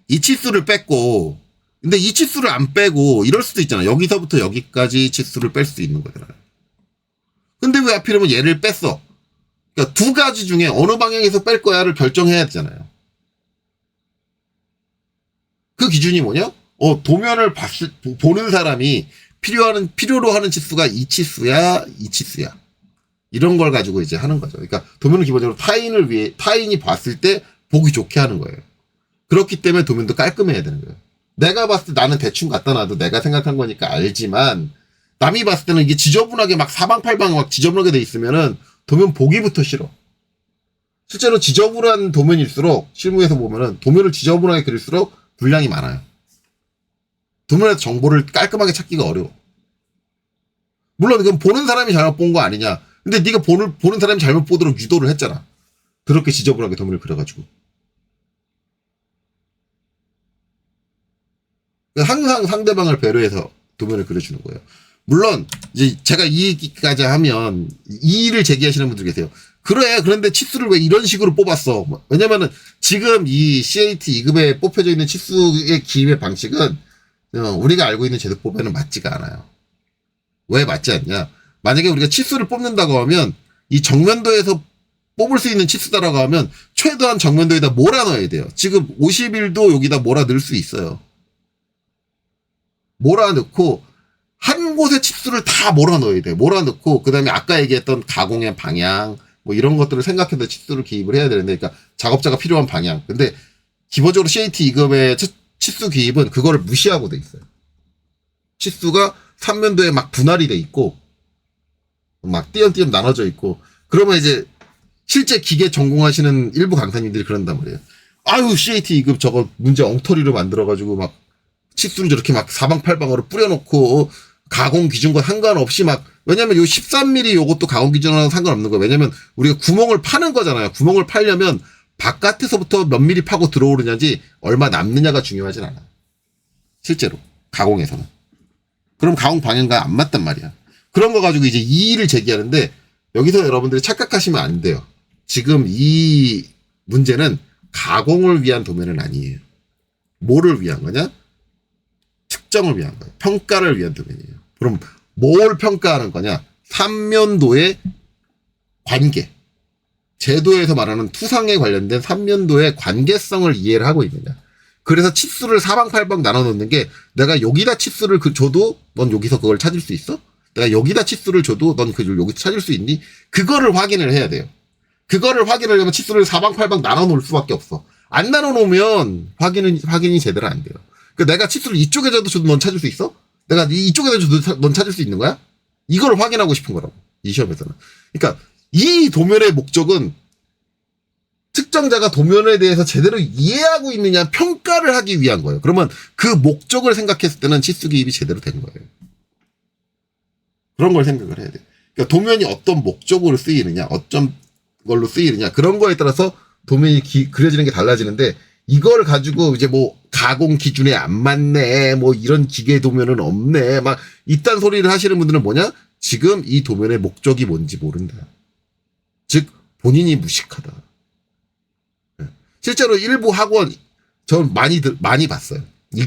이 치수를 뺐고, 근데 이 치수를 안 빼고 이럴 수도 있잖아. 여기서부터 여기까지 치수를 뺄 수 있는 거잖아요. 근데 왜 하필이면 얘를 뺐어? 그러니까 두 가지 중에 어느 방향에서 뺄 거야를 결정해야 되잖아요. 그 기준이 뭐냐? 도면을 보는 사람이 필요로 하는 치수가 이 치수야, 이 치수야. 이런 걸 가지고 이제 하는 거죠. 그러니까 도면은 기본적으로 타인이 봤을 때 보기 좋게 하는 거예요. 그렇기 때문에 도면도 깔끔해야 되는 거예요. 내가 봤을 때 나는 대충 갖다 놔도 내가 생각한 거니까 알지만 남이 봤을 때는 이게 지저분하게 막 사방팔방 막 지저분하게 돼 있으면은 도면 보기부터 싫어. 실제로 지저분한 도면일수록 실무에서 보면은 도면을 지저분하게 그릴수록 분량이 많아요. 도면에서 정보를 깔끔하게 찾기가 어려워. 물론 이건 보는 사람이 잘못 본 거 아니냐. 근데 네가 보는 사람이 잘못 보도록 유도를 했잖아. 그렇게 지저분하게 도면을 그려가지고. 항상 상대방을 배려해서 도면을 그려주는 거예요. 물론 이제 제가 이 얘기까지 하면 이의를 제기하시는 분들 계세요. 그래, 그런데 치수를 왜 이런 식으로 뽑았어? 왜냐면은 지금 이 CAT 2급에 뽑혀져 있는 치수의 기입의 방식은 우리가 알고 있는 제도법에는 맞지가 않아요. 왜 맞지 않냐? 만약에 우리가 치수를 뽑는다고 하면 이 정면도에서 뽑을 수 있는 치수다라고 하면 최대한 정면도에다 몰아넣어야 돼요. 지금 51도 여기다 몰아 넣을 수 있어요. 몰아넣고 한 곳에 치수를 다 몰아넣어야 돼. 몰아넣고 그다음에 아까 얘기했던 가공의 방향 이런 것들을 생각해서 치수를 기입을 해야 되는데, 그러니까 작업자가 필요한 방향. 근데 기본적으로 CAT 2급의 치수 기입은 그거를 무시하고 돼 있어요. 치수가 3면도에 막 분할이 돼 있고 막 띄엄띄엄 나눠져 있고, 그러면 이제 실제 기계 전공하시는 일부 강사님들이 그런단 말이에요. 아유, CAT 2급 저거 문제 엉터리로 만들어가지고 막 치수를 저렇게 막 사방팔방으로 뿌려놓고 가공 기준과 상관없이 왜냐면 요 13mm 요것도 가공 기준하고 상관없는 거예요. 왜냐면 우리가 구멍을 파는 거잖아요. 구멍을 파려면 바깥에서부터 몇 미리 파고 들어오느냐지 얼마 남느냐가 중요하진 않아요. 실제로 가공에서는. 그럼 가공 방향과 안 맞단 말이야. 그런 거 가지고 이제 이의를 제기하는데, 여기서 여러분들이 착각하시면 안 돼요. 지금 이 문제는 가공을 위한 도면은 아니에요. 뭐를 위한 거냐? 특정을 위한 거예요. 평가를 위한 도면이에요. 그럼 뭘 평가하는 거냐? 삼면도의 관계. 제도에서 말하는 투상에 관련된 삼면도의 관계성을 이해를 하고 있느냐. 그래서 치수를 사방팔방 나눠 놓는 게, 내가 여기다 치수를 줘도 넌 여기서 그걸 찾을 수 있어? 내가 여기다 치수를 줘도 넌 그걸 여기서 찾을 수 있니? 그거를 확인을 해야 돼요. 그거를 확인하려면 치수를 사방팔방 나눠 놓을 수밖에 없어. 안 나눠 놓으면 확인이 제대로 안 돼요. 그러니까 내가 치수를 이쪽에다 줘도 넌 찾을 수 있어? 내가 이쪽에다 줘도 넌 찾을 수 있는 거야? 이걸 확인하고 싶은 거라고, 이 시험에서는. 그러니까 이 도면의 목적은 측정자가 도면에 대해서 제대로 이해하고 있느냐 평가를 하기 위한 거예요. 그러면 그 목적을 생각했을 때는 치수 기입이 제대로 된 거예요. 그런 걸 생각을 해야 돼요. 그러니까 도면이 어떤 목적으로 쓰이느냐, 어떤 걸로 쓰이느냐, 그런 거에 따라서 도면이 그려지는 게 달라지는데, 이걸 가지고 이제 뭐 가공 기준에 안 맞네, 뭐 이런 기계 도면은 없네, 막 이딴 소리를 하시는 분들은 뭐냐? 지금 이 도면의 목적이 뭔지 모른다. 즉 본인이 무식하다. 실제로 일부 학원 전 많이 봤어요.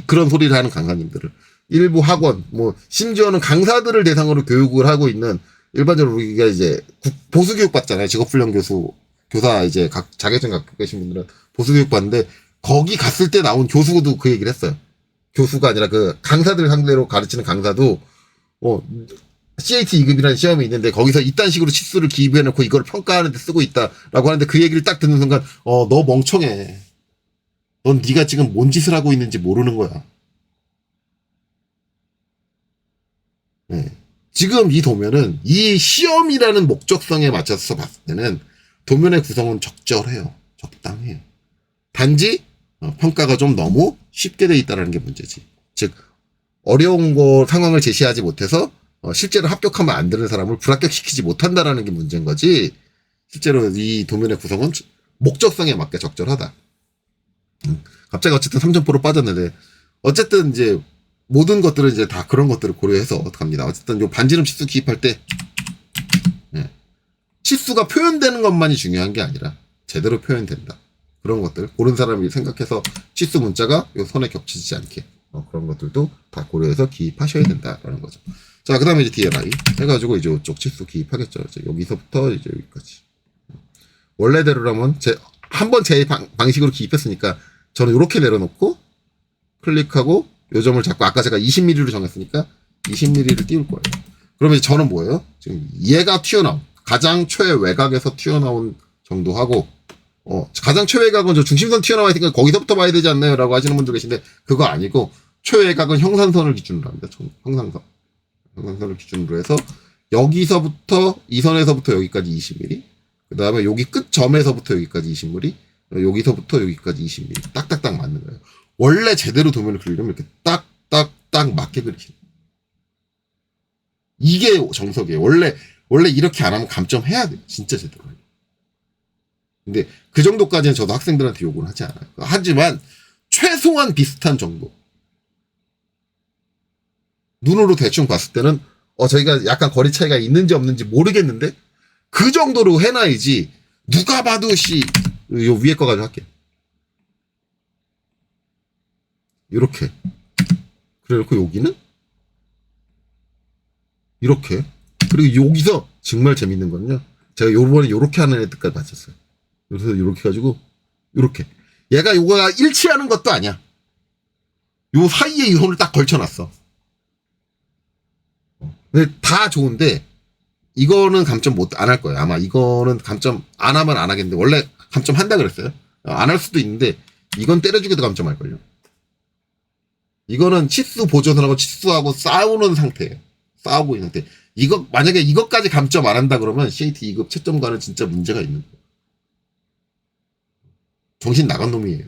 그런 소리를 하는 강사님들을. 일부 학원, 뭐 심지어는 강사들을 대상으로 교육을 하고 있는, 일반적으로 우리가 이제 보수교육 받잖아요. 직업훈련 교사 이제 각 자격증 갖고 계신 분들은 보수교육 받는데, 거기 갔을 때 나온 교수도 그 얘기를 했어요. 교수가 아니라 그 강사들 상대로 가르치는 강사도 CAT 2급이라는 시험이 있는데 거기서 이딴 식으로 치수를 기입해놓고 이걸 평가하는데 쓰고 있다라고 하는데, 그 얘기를 딱 듣는 순간 너 멍청해. 넌 네가 지금 뭔 짓을 하고 있는지 모르는 거야. 네. 지금 이 도면은 이 시험이라는 목적성에 맞춰서 봤을 때는 도면의 구성은 적절해요. 적당해요. 단지 평가가 좀 너무 쉽게 돼 있다는 게 문제지. 즉 어려운 상황을 제시하지 못해서 실제로 합격하면 안 되는 사람을 불합격시키지 못한다라는 게 문제인 거지, 실제로 이 도면의 구성은 목적성에 맞게 적절하다. 갑자기 어쨌든 3점포로 빠졌는데, 어쨌든 이제 모든 것들은 이제 다 그런 것들을 고려해서 갑니다. 어쨌든 요 반지름 치수 기입할 때 치수가 표현되는 것만이 중요한 게 아니라 제대로 표현된다. 그런 것들 고른 사람이 생각해서 치수 문자가 요 선에 겹치지 않게 그런 것들도 다 고려해서 기입하셔야 된다라는 거죠. 자, 그 다음에 이제 DLI 해가지고 이제 이쪽 치수 기입하겠죠. 이제 여기서부터 이제 여기까지. 원래대로라면 한번 제 방식으로 기입했으니까 저는 이렇게 내려놓고 클릭하고 요 점을 잡고, 아까 제가 20mm로 정했으니까 20mm를 띄울 거예요. 그러면 이제 저는 뭐예요? 지금 얘가 튀어나온, 가장 최외곽에서 튀어나온 정도 하고, 가장 최외곽은 저 중심선 튀어나와 있으니까 거기서부터 봐야 되지 않나요? 라고 하시는 분들 계신데, 그거 아니고 최외곽은 형산선을 기준으로 합니다. 형산선을 기준으로 해서 여기서부터 이 선에서부터 여기까지 20mm, 그 다음에 여기 끝점에서부터 여기까지 20mm, 여기서부터 여기까지 20mm 딱딱딱 맞는 거예요. 원래 제대로 도면을 그리려면 이렇게 딱딱딱 맞게 그리시는 거예요. 이게 정석이에요. 원래 이렇게 안 하면 감점해야 돼요. 진짜 제대로. 근데 그 정도까지는 저도 학생들한테 요구를 하지 않아요. 하지만 최소한 비슷한 정도. 눈으로 대충 봤을 때는 저희가 약간 거리 차이가 있는지 없는지 모르겠는데 그 정도로 해놔야지, 누가 봐도 요 위에 거 가지고 할게요. 이렇게. 그래 놓고 여기는 이렇게. 그리고 여기서 정말 재밌는 거는요, 제가 요번에 요렇게 하는 애들까지 맞췄어요. 그래서 요렇게 가지고 요렇게. 얘가 요거가 일치하는 것도 아니야. 요 사이에 이 손을 딱 걸쳐놨어. 근데 다 좋은데 이거는 감점 안 할 거예요. 아마 이거는 감점 안 하면 안 하겠는데, 원래 감점 한다 그랬어요. 안 할 수도 있는데 이건 때려주기도 감점할걸요. 이거는 치수 보존하고 치수하고 싸우는 상태예요. 싸우고 있는 상태. 만약에 이것까지 감점 안 한다 그러면 CAT 2급 채점과는 진짜 문제가 있는 거예요. 정신 나간 놈이에요.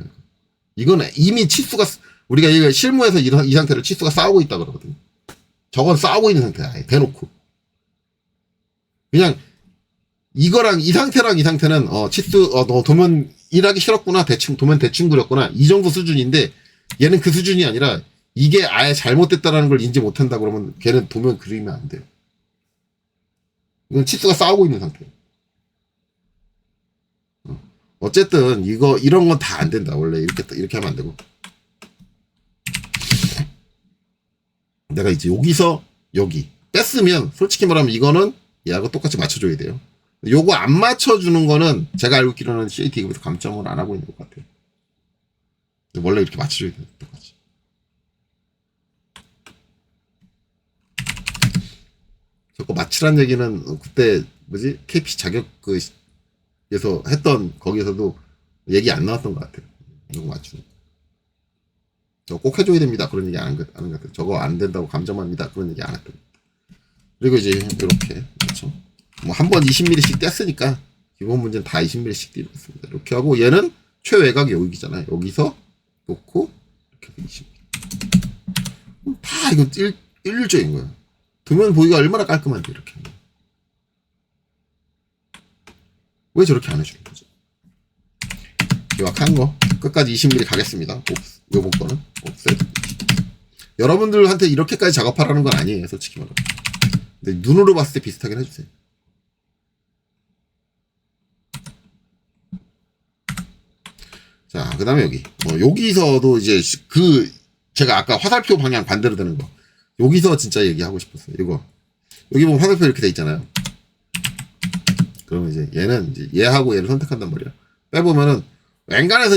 이건 이미 치수가, 우리가 실무에서 이 상태를 치수가 싸우고 있다 그러거든요. 저건 싸우고 있는 상태야. 아예 대놓고. 그냥 이거랑 이 상태랑 이 상태는 치수 너 도면 일하기 싫었구나, 도면 대충 그렸구나, 이 정도 수준인데, 얘는 그 수준이 아니라 이게 아예 잘못됐다라는 걸 인지 못한다 그러면 걔는 도면 그리면 안 돼요. 이건 치수가 싸우고 있는 상태예요. 어쨌든 이런 건 다 안 된다. 원래 이렇게 하면 안 되고, 내가 이제 여기서 여기 뺐으면 솔직히 말하면 이거는 얘하고 똑같이 맞춰줘야 돼요. 요거 안 맞춰주는 거는 제가 알고 있기로는 CAT 2급에서 감점을 안 하고 있는 것 같아요. 원래 이렇게 맞춰줘야 돼요. 똑같이. 저거 맞추란 얘기는 그때 KP 자격에서 했던 거기에서도 얘기 안 나왔던 것 같아요. 이거 맞추는. 저거 꼭 해줘야 됩니다. 그런 얘기 안 한 것 같아요. 저거 안 된다고 감점합니다. 그런 얘기 안 했던. 그리고 이제 이렇게, 그렇죠. 뭐 한 번 20mm씩 뗐으니까 기본 문제는 다 20mm씩 띄우겠습니다. 이렇게 하고 얘는 최외곽이 여기잖아요. 여기서 놓고 이렇게 20mm. 다 이거 일률적인 거예요. 도면 보기가 얼마나 깔끔한데 이렇게. 왜 저렇게 안 해주는 거죠? 요약한 거 끝까지 20mm 가겠습니다. 요번 거는 옵셋. 여러분들한테 이렇게까지 작업하라는 건 아니에요, 솔직히 말하면. 근데 눈으로 봤을 때 비슷하게 해주세요. 자, 그 다음에 여기. 여기서도 이제 제가 아까 화살표 방향 반대로 되는 거. 여기서 진짜 얘기하고 싶었어요. 이거. 여기 보면 화살표 이렇게 돼 있잖아요. 그러면 이제 얘는 이제 얘하고 얘를 선택한단 말이야. 빼보면은 웬간해서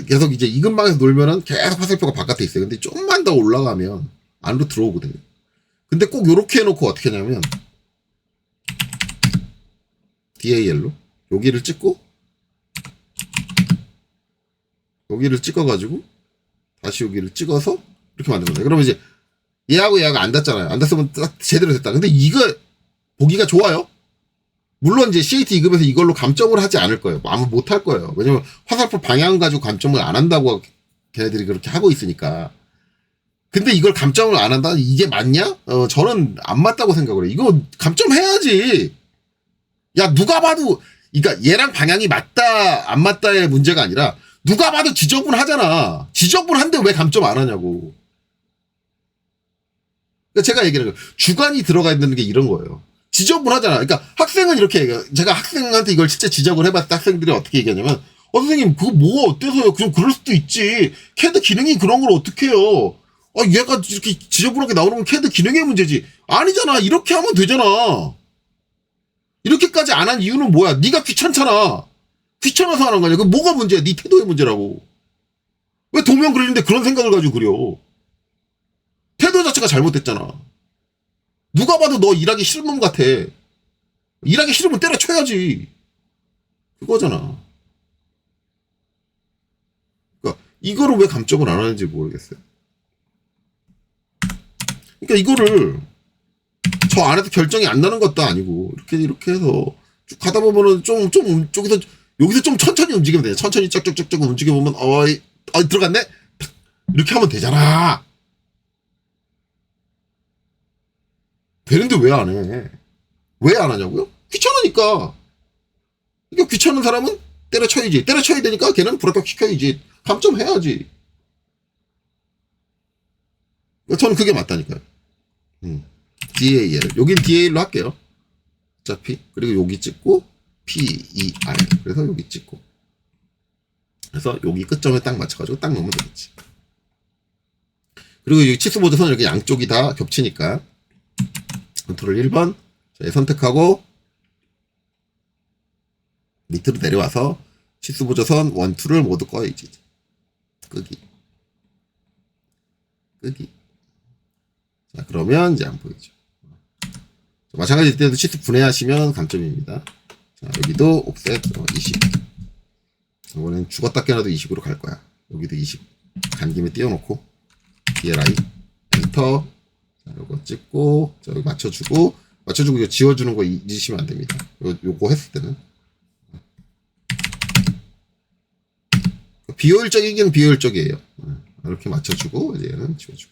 계속 이제 이 근방에서 놀면은 계속 화살표가 바깥에 있어요. 근데 좀만 더 올라가면 안으로 들어오거든요. 근데 꼭 요렇게 해놓고 어떻게 하냐면 DAL로 여기를 찍고 여기를 찍어가지고 다시 여기를 찍어서 이렇게 만드는 거예요. 그러면 이제 얘하고 얘하고 안 닿잖아요. 안 닿으면 딱 제대로 됐다. 근데 이거 보기가 좋아요. 물론 이제 CAT 2급에서 이걸로 감점을 하지 않을 거예요. 아마 못 할 거예요. 왜냐면 화살표 방향 가지고 감점을 안 한다고 걔네들이 그렇게 하고 있으니까. 근데 이걸 감점을 안 한다? 이게 맞냐? 저는 안 맞다고 생각을 해요. 이거 감점해야지. 야, 누가 봐도, 그러니까 얘랑 방향이 맞다, 안 맞다의 문제가 아니라 누가 봐도 지저분하잖아. 지저분한데 왜 감점 안 하냐고. 그러니까 제가 얘기하는 거예요. 주관이 들어가 있는 게 이런 거예요. 지저분하잖아. 그러니까 학생은 이렇게 얘기해요. 제가 학생한테 이걸 진짜 지적을 해봤을 때 학생들이 어떻게 얘기하냐면 선생님 그거 뭐 어때서요? 그냥 그럴 수도 있지. CAD 기능이 그런 걸 어떻게 해요? 얘가 이렇게 지저분하게 나오는 건 CAD 기능의 문제지. 아니잖아. 이렇게 하면 되잖아. 이렇게까지 안 한 이유는 뭐야? 네가 귀찮잖아. 귀찮아서 하는 거 아니야. 그 뭐가 문제야? 네 태도의 문제라고. 왜 도면 그리는데 그런 생각을 가지고 그려? 태도 자체가 잘못됐잖아. 누가 봐도 너 일하기 싫은 놈 같아. 일하기 싫으면 때려쳐야지. 그거잖아. 그러니까 이거를 왜 감점을 안 하는지 모르겠어요. 그러니까 이거를 저 안에서 결정이 안 나는 것도 아니고 이렇게 해서 쭉 가다 보면은 좀 여기서 좀 천천히 움직이면 돼. 천천히 쩍쩍쩍쩍 움직여 보면 들어갔네. 이렇게 하면 되잖아. 되는데 왜 안 해? 왜 안 하냐고요? 귀찮으니까. 이거 귀찮은 사람은 때려쳐야지. 때려쳐야 되니까 걔는 불합격 시켜야지. 감점해야지. 저는 그게 맞다니까요. DAL. 여긴 DAL로 할게요. 어차피. 그리고 여기 찍고 PER. 그래서 여기 찍고. 그래서 여기 끝점에 딱 맞춰가지고 딱 넣으면 되겠지. 그리고 이 치수보드선 이렇게 양쪽이 다 겹치니까 컨트롤 1번 선택하고 밑으로 내려와서 치수보조선 1, 2를 모두 꺼야지. 끄기. 자, 그러면 이제 안 보이죠. 마찬가지 이때도 치수 분해하시면 감점입니다. 자, 여기도 옵셋 20. 이번엔 죽었다 깨나도 20으로 갈 거야. 여기도 20. 간 김에 띄워놓고 DLI 엔터. 자, 요거 찍고 자, 여기 맞춰주고 이거 지워주는 거 잊으시면 안 됩니다. 요거 했을 때는 비효율적이긴 비효율적이에요. 이렇게 맞춰주고 이제 얘는 지워주고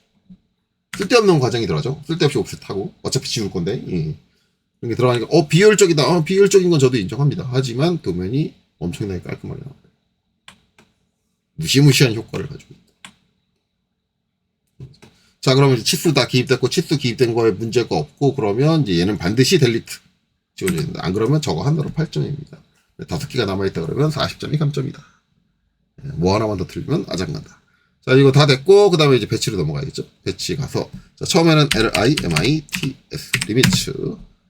쓸데없는 과정이 들어가죠. 쓸데없이 옵셋하고 어차피 지울 건데 이런 게 들어가니까 비효율적이다. 비효율적인 건 저도 인정합니다. 하지만 도면이 엄청나게 깔끔하게 나옵니다. 무시무시한 효과를 가지고 있다. 자, 그러면 이제 치수 다 기입됐고 치수 기입된 거에 문제가 없고 그러면 이제 얘는 반드시 델리트 지워져야 된다. 안 그러면 저거 하나로 8점입니다. 5개가 남아있다 그러면 40점이 감점이다. 뭐 하나만 더 틀리면 아장난다. 자, 이거 다 됐고 그 다음에 이제 배치로 넘어가야겠죠. 배치 가서 자, 처음에는 LI, MI, TS 리미츠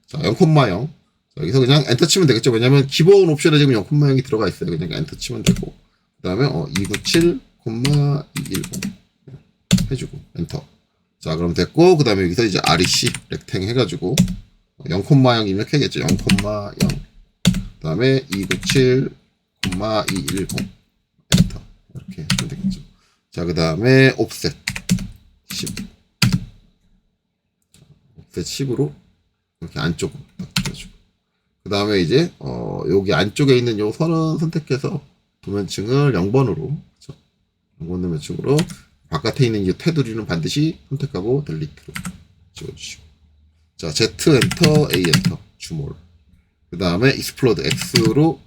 자, 0,0 자, 여기서 그냥 엔터 치면 되겠죠. 왜냐면 기본 옵션에 지금 0,0이 들어가 있어요. 그냥 엔터 치면 되고 그 다음에 297,210 해주고 엔터. 자, 그럼 됐고 그 다음에 여기서 이제 REC 렉탱 해가지고 0,0 입력해야겠죠. 0,0 그 다음에 297,210 엔터 이렇게 하면 되겠죠. 자, 그 다음에 옵셋 10 옵셋 10으로 이렇게 안쪽으로 딱 띄워주고 그 다음에 이제, 여기 안쪽에 있는 요 선은 선택해서 도면층을 0번으로, 그쵸? 0번 도면층으로, 바깥에 있는 이 테두리는 반드시 선택하고 델리트로 찍어주시고. 자, Z 엔터, A 엔터, 주몰. 그 다음에 익스플로드 X로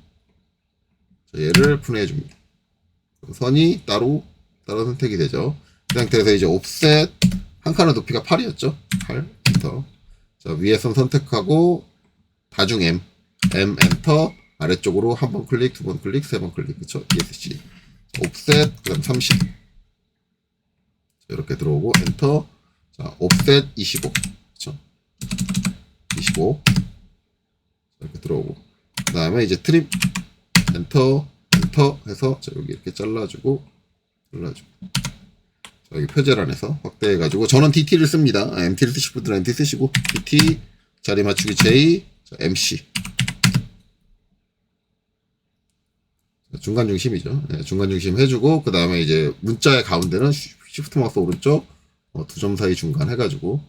얘를 분해해줍니다. 선이 따로 선택이 되죠. 그 상태에서 이제 옵셋, 한 칸의 높이가 8이었죠? 8, 엔터. 자, 위에 선 선택하고, 다중 M 엔터, 아래쪽으로 한 번 클릭, 두 번 클릭, 세 번 클릭, 그쵸? ESC. 옵셋, 그 다음 30. 자, 이렇게 들어오고, 엔터. 자, 옵셋 25. 그쵸? 25. 이렇게 들어오고. 그 다음에 이제 트림, 엔터 해서, 자, 여기 이렇게 잘라주고. 자, 여기 표제란에서 확대해가지고, 저는 DT를 씁니다. MT를 쓰실 분들은 MT 쓰시고, DT, 자리 맞추기 J, 자, MC. 중간 중심이죠. 네, 중간 중심 해주고, 그 다음에 이제 문자의 가운데는 시프트 마우스 오른쪽, 두 점 사이 중간 해가지고,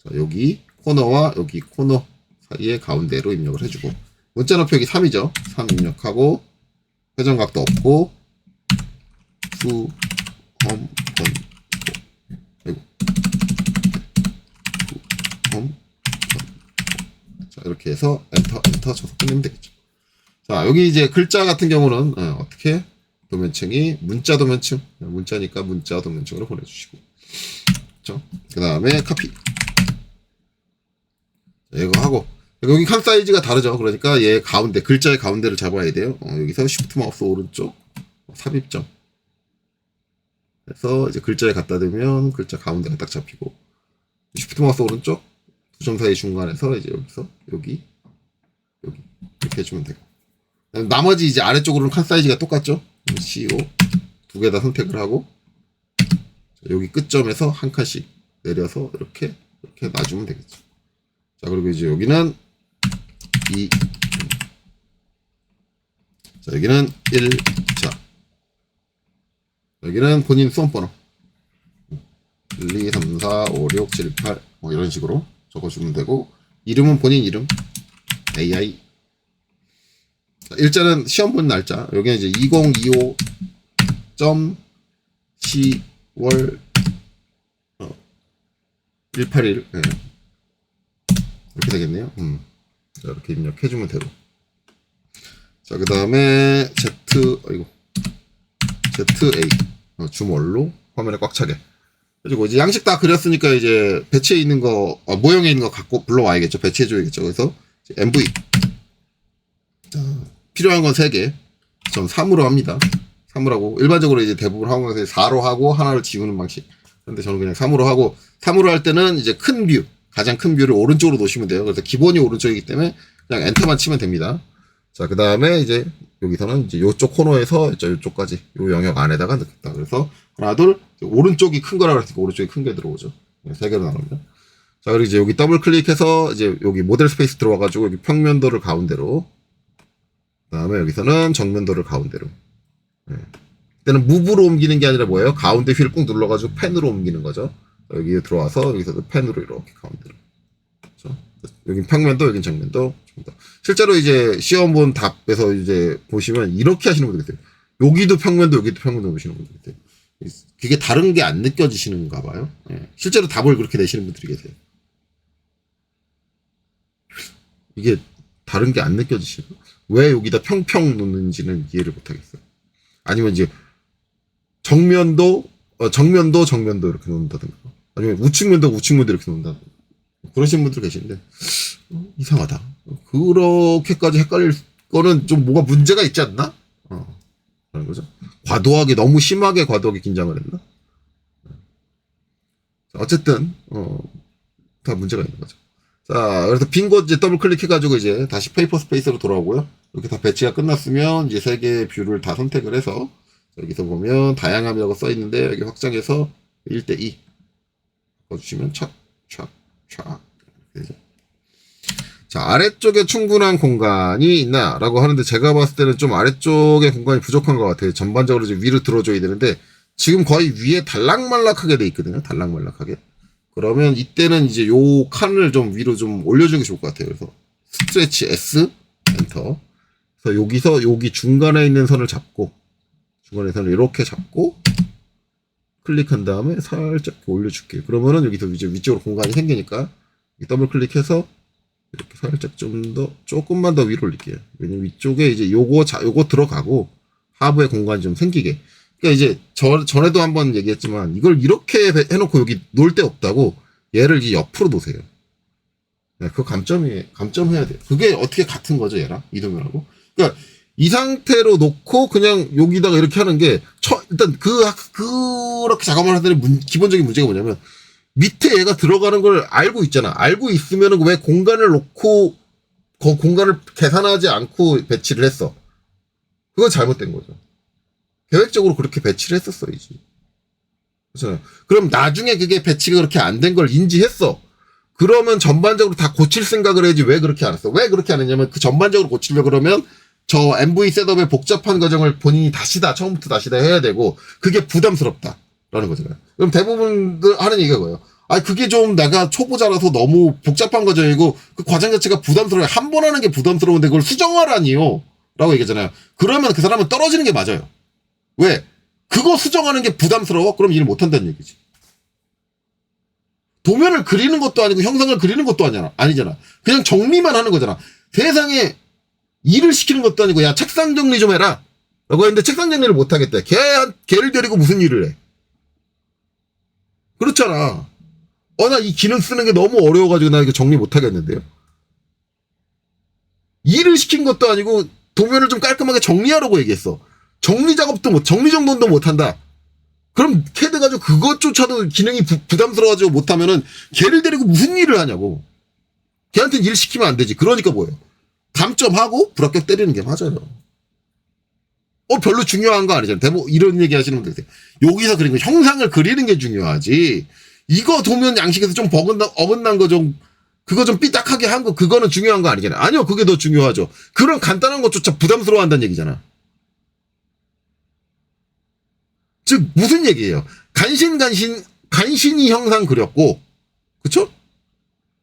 자, 여기 코너와 여기 코너 사이의 가운데로 입력을 해주고, 문자 높이 여기 3이죠. 3 입력하고, 회전각도 없고, 수, 번, 아이고, 수, 번. 자, 이렇게 해서 엔터 쳐서 끝내면 되겠죠. 자, 여기 이제 글자 같은 경우는 어떻게 도면층이 문자 도면층, 문자니까 문자 도면층으로 보내주시고, 그렇죠? 그 다음에 카피. 자, 이거 하고 여기 칸 사이즈가 다르죠. 그러니까 얘 가운데 글자의 가운데를 잡아야 돼요. 여기서 Shift 마우스 오른쪽 삽입점. 그래서 이제 글자에 갖다 대면 글자 가운데가 딱 잡히고, Shift 마우스 오른쪽 두 점 사이 중간에서 이제 여기서 여기 이렇게 해주면 되고, 나머지 이제 아래쪽으로는 칸 사이즈가 똑같죠. CO 두 개 다 선택을 하고, 여기 끝점에서 한 칸씩 내려서 이렇게 놔주면 되겠죠. 자, 그리고 이제 여기는 2, 자, 여기는 1, 자, 여기는 본인 수험번호 1, 2, 3, 4, 5, 6, 7, 8 뭐 이런 식으로 적어주면 되고, 이름은 본인 이름 AI. 자, 일자는 시험 본 날짜, 여기는 이제 2025 10월 181 네. 이렇게 되겠네요. 자, 이렇게 입력해주면 되고, 자, 그 다음에 ZA 줌얼로 화면에 꽉 차게. 그리고 이제 양식 다 그렸으니까 이제 배치에 있는 거, 모형에 있는 거 갖고 불러와야겠죠. 배치해줘야겠죠. 그래서 MV. 자, 필요한 건 3개. 전 3으로 합니다. 3으로 하고, 일반적으로 이제 대부분 항공에서 4로 하고 하나를 지우는 방식. 그런데 저는 그냥 3으로 하고, 3으로 할 때는 이제 큰 뷰, 가장 큰 뷰를 오른쪽으로 놓으시면 돼요. 그래서 기본이 오른쪽이기 때문에 그냥 엔터만 치면 됩니다. 자, 그 다음에 이제 여기서는 이제 요쪽 코너에서 요쪽까지 요 영역 안에다가 넣겠다. 그래서 하나, 둘, 오른쪽이 큰 거라 그랬으니까 오른쪽이 큰 게 들어오죠. 3개로 나눕니다. 자, 그리고 이제 여기 더블 클릭해서 이제 여기 모델 스페이스 들어와가지고 여기 평면도를 가운데로, 그 다음에 여기서는 정면도를 가운데로. 네. 이때는 무브로 옮기는 게 아니라 뭐예요? 가운데 휠을 꾹 눌러가지고 펜으로 옮기는 거죠. 여기 들어와서 여기서도 펜으로 이렇게 가운데로. 그렇죠? 여긴 평면도, 여긴 정면도. 실제로 이제 시험 본 답에서 이제 보시면 이렇게 하시는 분들 계세요. 여기도 평면도 보시는 분들 계세요. 그게 다른 게 안 느껴지시는가 봐요. 예. 실제로 답을 그렇게 내시는 분들이 계세요. 이게 다른 게 안 느껴지시나? 왜 여기다 평평 놓는지는 이해를 못 하겠어요. 아니면 이제 정면도 이렇게 놓는다든가, 아니면 우측면도 이렇게 놓는다든가, 그러신 분들 계시는데, 이상하다. 그렇게까지 헷갈릴 거는 좀 뭐가 문제가 있지 않나? 그런 거죠. 너무 심하게 과도하게 긴장을 했나? 어쨌든, 다 문제가 있는 거죠. 자, 그래서 빈 곳 이제 더블 클릭해가지고 이제 다시 페이퍼 스페이스로 돌아오고요. 이렇게 다 배치가 끝났으면 이제 3개의 뷰를 다 선택을 해서, 여기서 보면 다양함이라고 써 있는데, 여기 확장해서 1:2 바꿔주시면 촥 되죠. 자, 아래쪽에 충분한 공간이 있나라고 하는데, 제가 봤을 때는 좀 아래쪽에 공간이 부족한 것 같아요. 전반적으로 좀 위로 들어줘야 되는데, 지금 거의 위에 달락말락하게 돼 있거든요. 달락말락하게. 그러면 이때는 이제 요 칸을 좀 위로 좀 올려주는 게 좋을 것 같아요. 그래서 스트레치 S, 엔터. 그래서 여기서 여기 중간에 있는 선을 잡고 중간에 선을 이렇게 잡고 클릭한 다음에 살짝 올려줄게요. 그러면은 여기서 이제 위쪽으로 공간이 생기니까 더블 클릭해서 이렇게 살짝 조금만 더 위로 올릴게요. 왜냐면 위쪽에 이제 요거 들어가고 하부에 공간이 좀 생기게. 그러니까 이제 전에도 한번 얘기했지만 이걸 이렇게 해놓고 여기 놓을 데 없다고 얘를 이제 옆으로 놓으세요. 그 감점해야 돼요. 그게 어떻게 같은 거죠, 얘랑 이동면하고. 그러니까 이 상태로 놓고 그냥 여기다가 이렇게 하는 게 일단 그렇게 작업을 하는 기본적인 문제가 뭐냐면 밑에 얘가 들어가는 걸 알고 있잖아. 알고 있으면은 왜 공간을 놓고 그 공간을 계산하지 않고 배치를 했어. 그건 잘못된 거죠. 계획적으로 그렇게 배치를 했었어야지. 그렇잖아요. 그럼 나중에 그게 배치가 그렇게 안 된 걸 인지했어. 그러면 전반적으로 다 고칠 생각을 해야지. 왜 그렇게 안 했어? 왜 그렇게 안 했냐면 그 전반적으로 고치려고 그러면 저 MV 셋업의 복잡한 과정을 본인이 처음부터 다시 다 해야 되고 그게 부담스럽다라는 거잖아요. 그럼 대부분들 하는 얘기가 뭐예요? 그게 좀 내가 초보자라서 너무 복잡한 과정이고 그 과정 자체가 부담스러워요. 한 번 하는 게 부담스러운데 그걸 수정하라니요. 라고 얘기하잖아요. 그러면 그 사람은 떨어지는 게 맞아요. 왜? 그거 수정하는 게 부담스러워? 그럼 일 못한다는 얘기지. 도면을 그리는 것도 아니고 형상을 그리는 것도 아니잖아. 그냥 정리만 하는 거잖아. 세상에 일을 시키는 것도 아니고 야 책상 정리 좀 해라 라고 했는데 책상 정리를 못 하겠대. 걔를 데리고 무슨 일을 해. 그렇잖아. 나 이 기능 쓰는 게 너무 어려워가지고 나 이거 정리 못 하겠는데요. 일을 시킨 것도 아니고 도면을 좀 깔끔하게 정리하라고 얘기했어. 정리 정돈도 못 한다. 그럼 캐드 가지고 그것조차도 기능이 부담스러워가지고 못하면은 걔를 데리고 무슨 일을 하냐고. 걔한테는 일 시키면 안 되지. 그러니까 뭐예요? 감점하고 불합격 때리는 게 맞아요. 별로 중요한 거 아니잖아요. 이런 얘기 하시는 분들. 여기서 그린 거 형상을 그리는 게 중요하지. 이거 도면 양식에서 좀 어긋난 거 그거 좀 삐딱하게 한 거, 그거는 중요한 거 아니잖아요. 아니요, 그게 더 중요하죠. 그런 간단한 것조차 부담스러워 한다는 얘기잖아. 즉, 무슨 얘기예요? 간신히 형상 그렸고, 그쵸?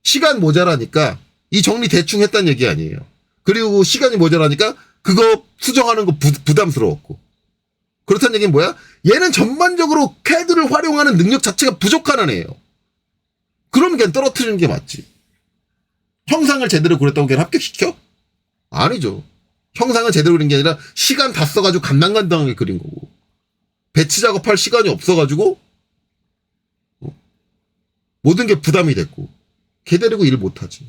시간 모자라니까, 이 정리 대충 했다는 얘기 아니에요. 그리고 시간이 모자라니까, 그거 수정하는 거 부담스러웠고. 그렇다는 얘기는 뭐야? 얘는 전반적으로 CAD를 활용하는 능력 자체가 부족한 애예요. 그럼 걔는 떨어뜨리는 게 맞지. 형상을 제대로 그렸다고 걔를 합격시켜? 아니죠. 형상을 제대로 그린 게 아니라 시간 다 써가지고 간당간당하게 그린 거고. 배치 작업할 시간이 없어가지고 모든 게 부담이 됐고. 걔 데리고 일 못하지.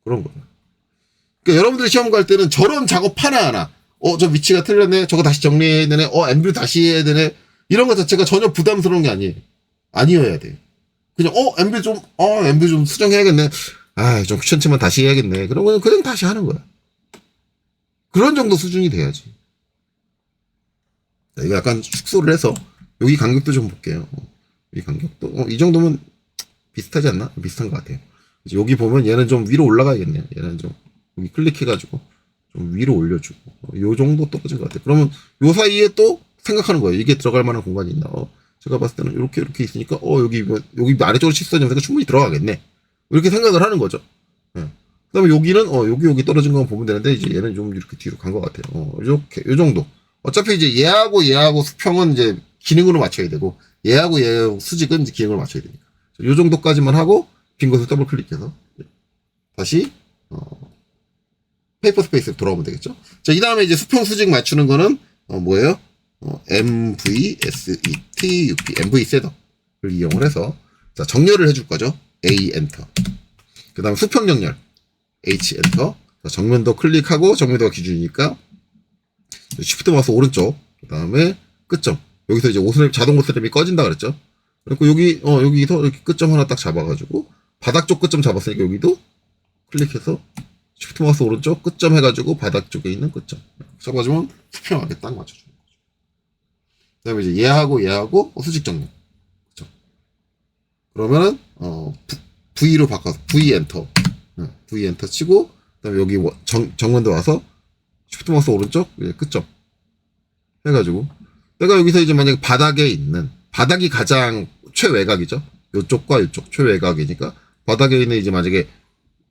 그런 거야. 그러니까 여러분들이 시험 갈 때는 저런 작업 하나하나 저 위치가 틀렸네. 저거 다시 정리해야 되네. 엠뷰 다시 해야 되네. 이런 것 자체가 전혀 부담스러운 게 아니어야 돼. 그냥, 엠뷰 좀 수정해야겠네. 좀 귀찮지만 다시 해야겠네. 그러면 그냥 다시 하는 거야. 그런 정도 수준이 돼야지. 자, 이거 약간 축소를 해서, 여기 간격도 좀 볼게요. 이 간격도, 이 정도면 비슷하지 않나? 비슷한 것 같아요. 이제 여기 보면 얘는 좀 위로 올라가야겠네요. 얘는 좀, 여기 클릭해가지고, 좀 위로 올려주고, 요 정도 떨어진 것 같아요. 그러면 요 사이에 또 생각하는 거예요. 이게 들어갈 만한 공간이 있나? 제가 봤을 때는 이렇게 있으니까, 여기 아래쪽으로 칫솔 점수가 충분히 들어가겠네. 이렇게 생각을 하는 거죠. 예. 그 다음에 여기는, 여기 떨어진 것만 보면 되는데, 이제 얘는 좀 이렇게 뒤로 간 것 같아요. 이렇게, 요 정도. 어차피 이제 얘하고 수평은 이제 기능으로 맞춰야 되고, 얘하고 수직은 이제 기능으로 맞춰야 되니까. 요 정도까지만 하고, 빈 것을 더블 클릭해서, 다시, 페이퍼 스페이스로 돌아오면 되겠죠. 자, 이 다음에 이제 수평 수직 맞추는 거는, 뭐예요? MVSETUP, MV 셋업을 이용을 해서, 자, 정렬을 해줄 거죠. A 엔터. 그 다음 수평 정렬. H 엔터. 자, 정면도 클릭하고, 정면도가 기준이니까, 쉬프트 마우스 오른쪽. 그 다음에 끝점. 여기서 이제 자동 오스랩이 꺼진다 그랬죠. 그리고 여기서 이렇게 끝점 하나 딱 잡아가지고, 바닥 쪽 끝점 잡았으니까 여기도 클릭해서, 쉬프트 마우스 오른쪽 끝점 해가지고 바닥 쪽에 있는 끝점 잡아주면 수평하게 딱 맞춰주는 거죠. 그 다음에 이제 얘하고 수직 정렬. 그쵸? 그러면은 V로 바꿔서 V 엔터. V 엔터 치고 그 다음에 여기 정면도 와서 쉬프트 마우스 오른쪽 끝점 해가지고 내가 여기서 이제 만약에 바닥이 가장 최외곽이죠. 요쪽과 요쪽 최외곽이니까 바닥에 있는 이제 만약에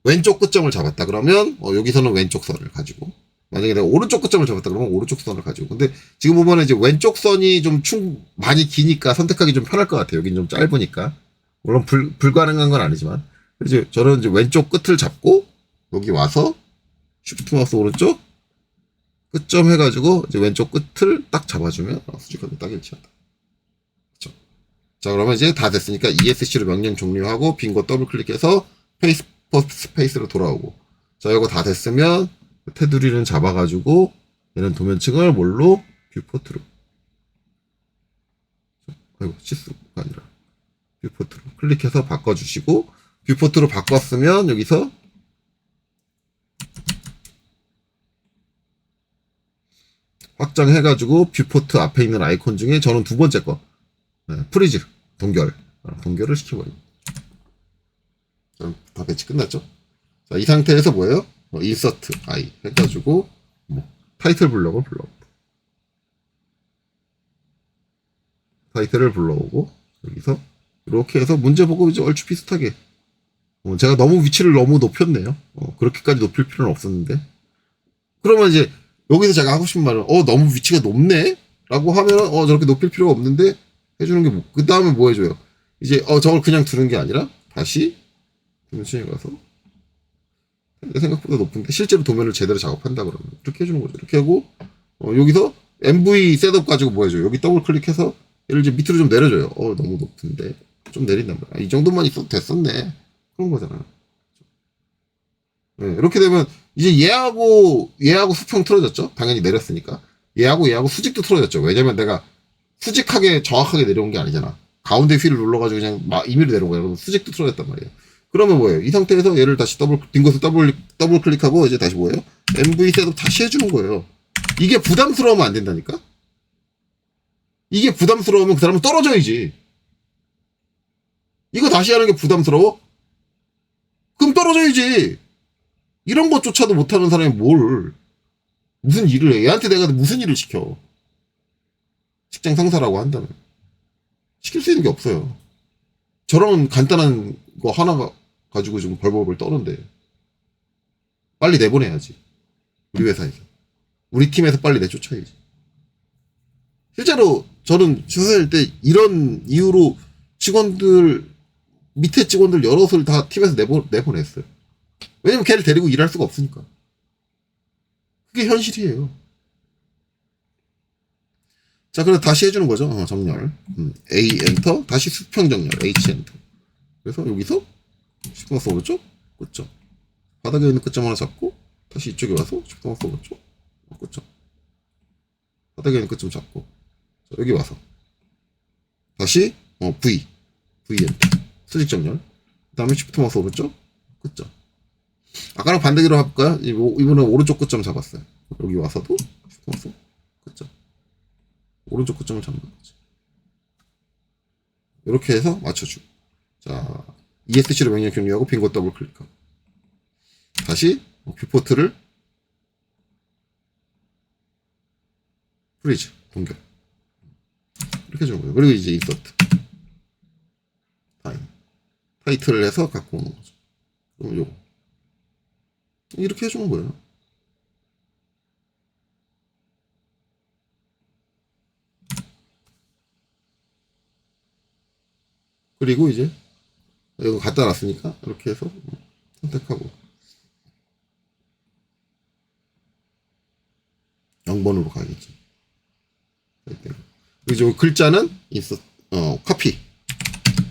왼쪽 끝점을 잡았다 그러면 여기서는 왼쪽 선을 가지고, 만약에 내가 오른쪽 끝점을 잡았다 그러면 오른쪽 선을 가지고. 근데 지금 보면 이제 왼쪽 선이 좀 많이 기니까 선택하기 좀 편할 것 같아요. 여긴 좀 짧으니까. 물론 불가능한 건 아니지만. 그래서 저는 이제 왼쪽 끝을 잡고 여기 와서 쉬프트 마우스 오른쪽 끝점 해가지고 이제 왼쪽 끝을 딱 잡아주면 수직하게 딱 일치한다. 그렇죠? 자, 그러면 이제 다 됐으니까 ESC로 명령 종료하고 빈 거 더블 클릭해서 스페이스로 돌아오고. 자, 이거 다 됐으면 테두리는 잡아가지고 얘는 도면층을 뭘로? 뷰포트로. 아이고, 치수가 아니라 뷰포트로 클릭해서 바꿔주시고, 뷰포트로 바꿨으면 여기서 확장해가지고 뷰포트 앞에 있는 아이콘 중에 저는 두 번째 거, 프리즈 동결을 시켜버립니다. 다 배치 끝났죠? 자, 이 상태에서 뭐예요? 인서트 I 해가지고 타이틀 블럭을 불러옵니다. 타이틀을 불러오고 여기서 이렇게 해서 문제 보고 이제 얼추 비슷하게, 제가 너무 위치를 너무 높였네요. 그렇게까지 높일 필요는 없었는데. 그러면 이제 여기서 제가 하고 싶은 말은 너무 위치가 높네? 라고 하면은 저렇게 높일 필요가 없는데 해주는 게 그 다음에 뭐 해줘요? 이제 저걸 그냥 두는 게 아니라 다시 도면층에 가서 내 생각보다 높은데 실제로 도면을 제대로 작업한다 그러면 이렇게 해주는 거죠. 이렇게 하고 여기서 MV 셋업 가지고 뭐 해줘요? 여기 더블 클릭해서 얘를 이제 밑으로 좀 내려줘요. 너무 높은데 좀 내린단 말이야. 이 정도만 있어도 됐었네. 그런 거잖아. 네, 이렇게 되면 이제 얘하고 수평 틀어졌죠. 당연히 내렸으니까. 얘하고 수직도 틀어졌죠. 왜냐면 내가 수직하게 정확하게 내려온 게 아니잖아. 가운데 휠을 눌러가지고 그냥 임의로 내려온 거야. 그럼 수직도 틀어졌단 말이에요. 그러면 뭐예요? 이 상태에서 얘를 다시 빈 곳을 더블 클릭하고 이제 다시 뭐예요? MV 셋업 다시 해주는 거예요. 이게 부담스러우면 안 된다니까? 이게 부담스러우면 그 사람은 떨어져야지. 이거 다시 하는 게 부담스러워? 그럼 떨어져야지. 이런 것조차도 못하는 사람이 무슨 일을 해? 얘한테 내가 무슨 일을 시켜? 직장 상사라고 한다면. 시킬 수 있는 게 없어요. 저런 간단한 거 하나 가지고 지금 벌벌벌 떠는데. 빨리 내보내야지. 우리 회사에서. 우리 팀에서 빨리 내쫓아야지. 실제로 저는 주사일 때 이런 이유로 밑에 직원들 여럿을 다 팀에서 내보냈어요. 왜냐면 걔를 데리고 일할 수가 없으니까. 그게 현실이에요. 자, 그래서 다시 해주는 거죠. 정렬. A 엔터. 다시 수평 정렬. H 엔터. 그래서 여기서 시프트 오른쪽 끝점. 바닥에 있는 끝점 하나 잡고 다시 이쪽에 와서 시프트 오른쪽 끝점. 바닥에 있는 끝점 잡고 자, 여기 와서 다시 V 엔터. 수직 정렬. 그 다음에 시프트 마우스 오른쪽 끝점. 아까랑 반대기로 해볼까요? 이번엔 오른쪽 끝점 잡았어요. 여기 와서도 시프트 마우스 끝점. 오른쪽 끝점을 잡는 거지. 이렇게 해서 맞춰주고. 자, ESC로 명령 종료하고 빈 곳 더블 클릭하고. 다시 뷰포트를 프리즈 동결. 이렇게 해주는 거예요. 그리고 이제 인서트. 타이틀을 해서 갖고 오는 거죠. 그럼 요거. 이렇게 해주는 거예요. 그리고 이제 이거 갖다 놨으니까 이렇게 해서 선택하고 0번으로 가야겠지. 그리고 글자는 카피.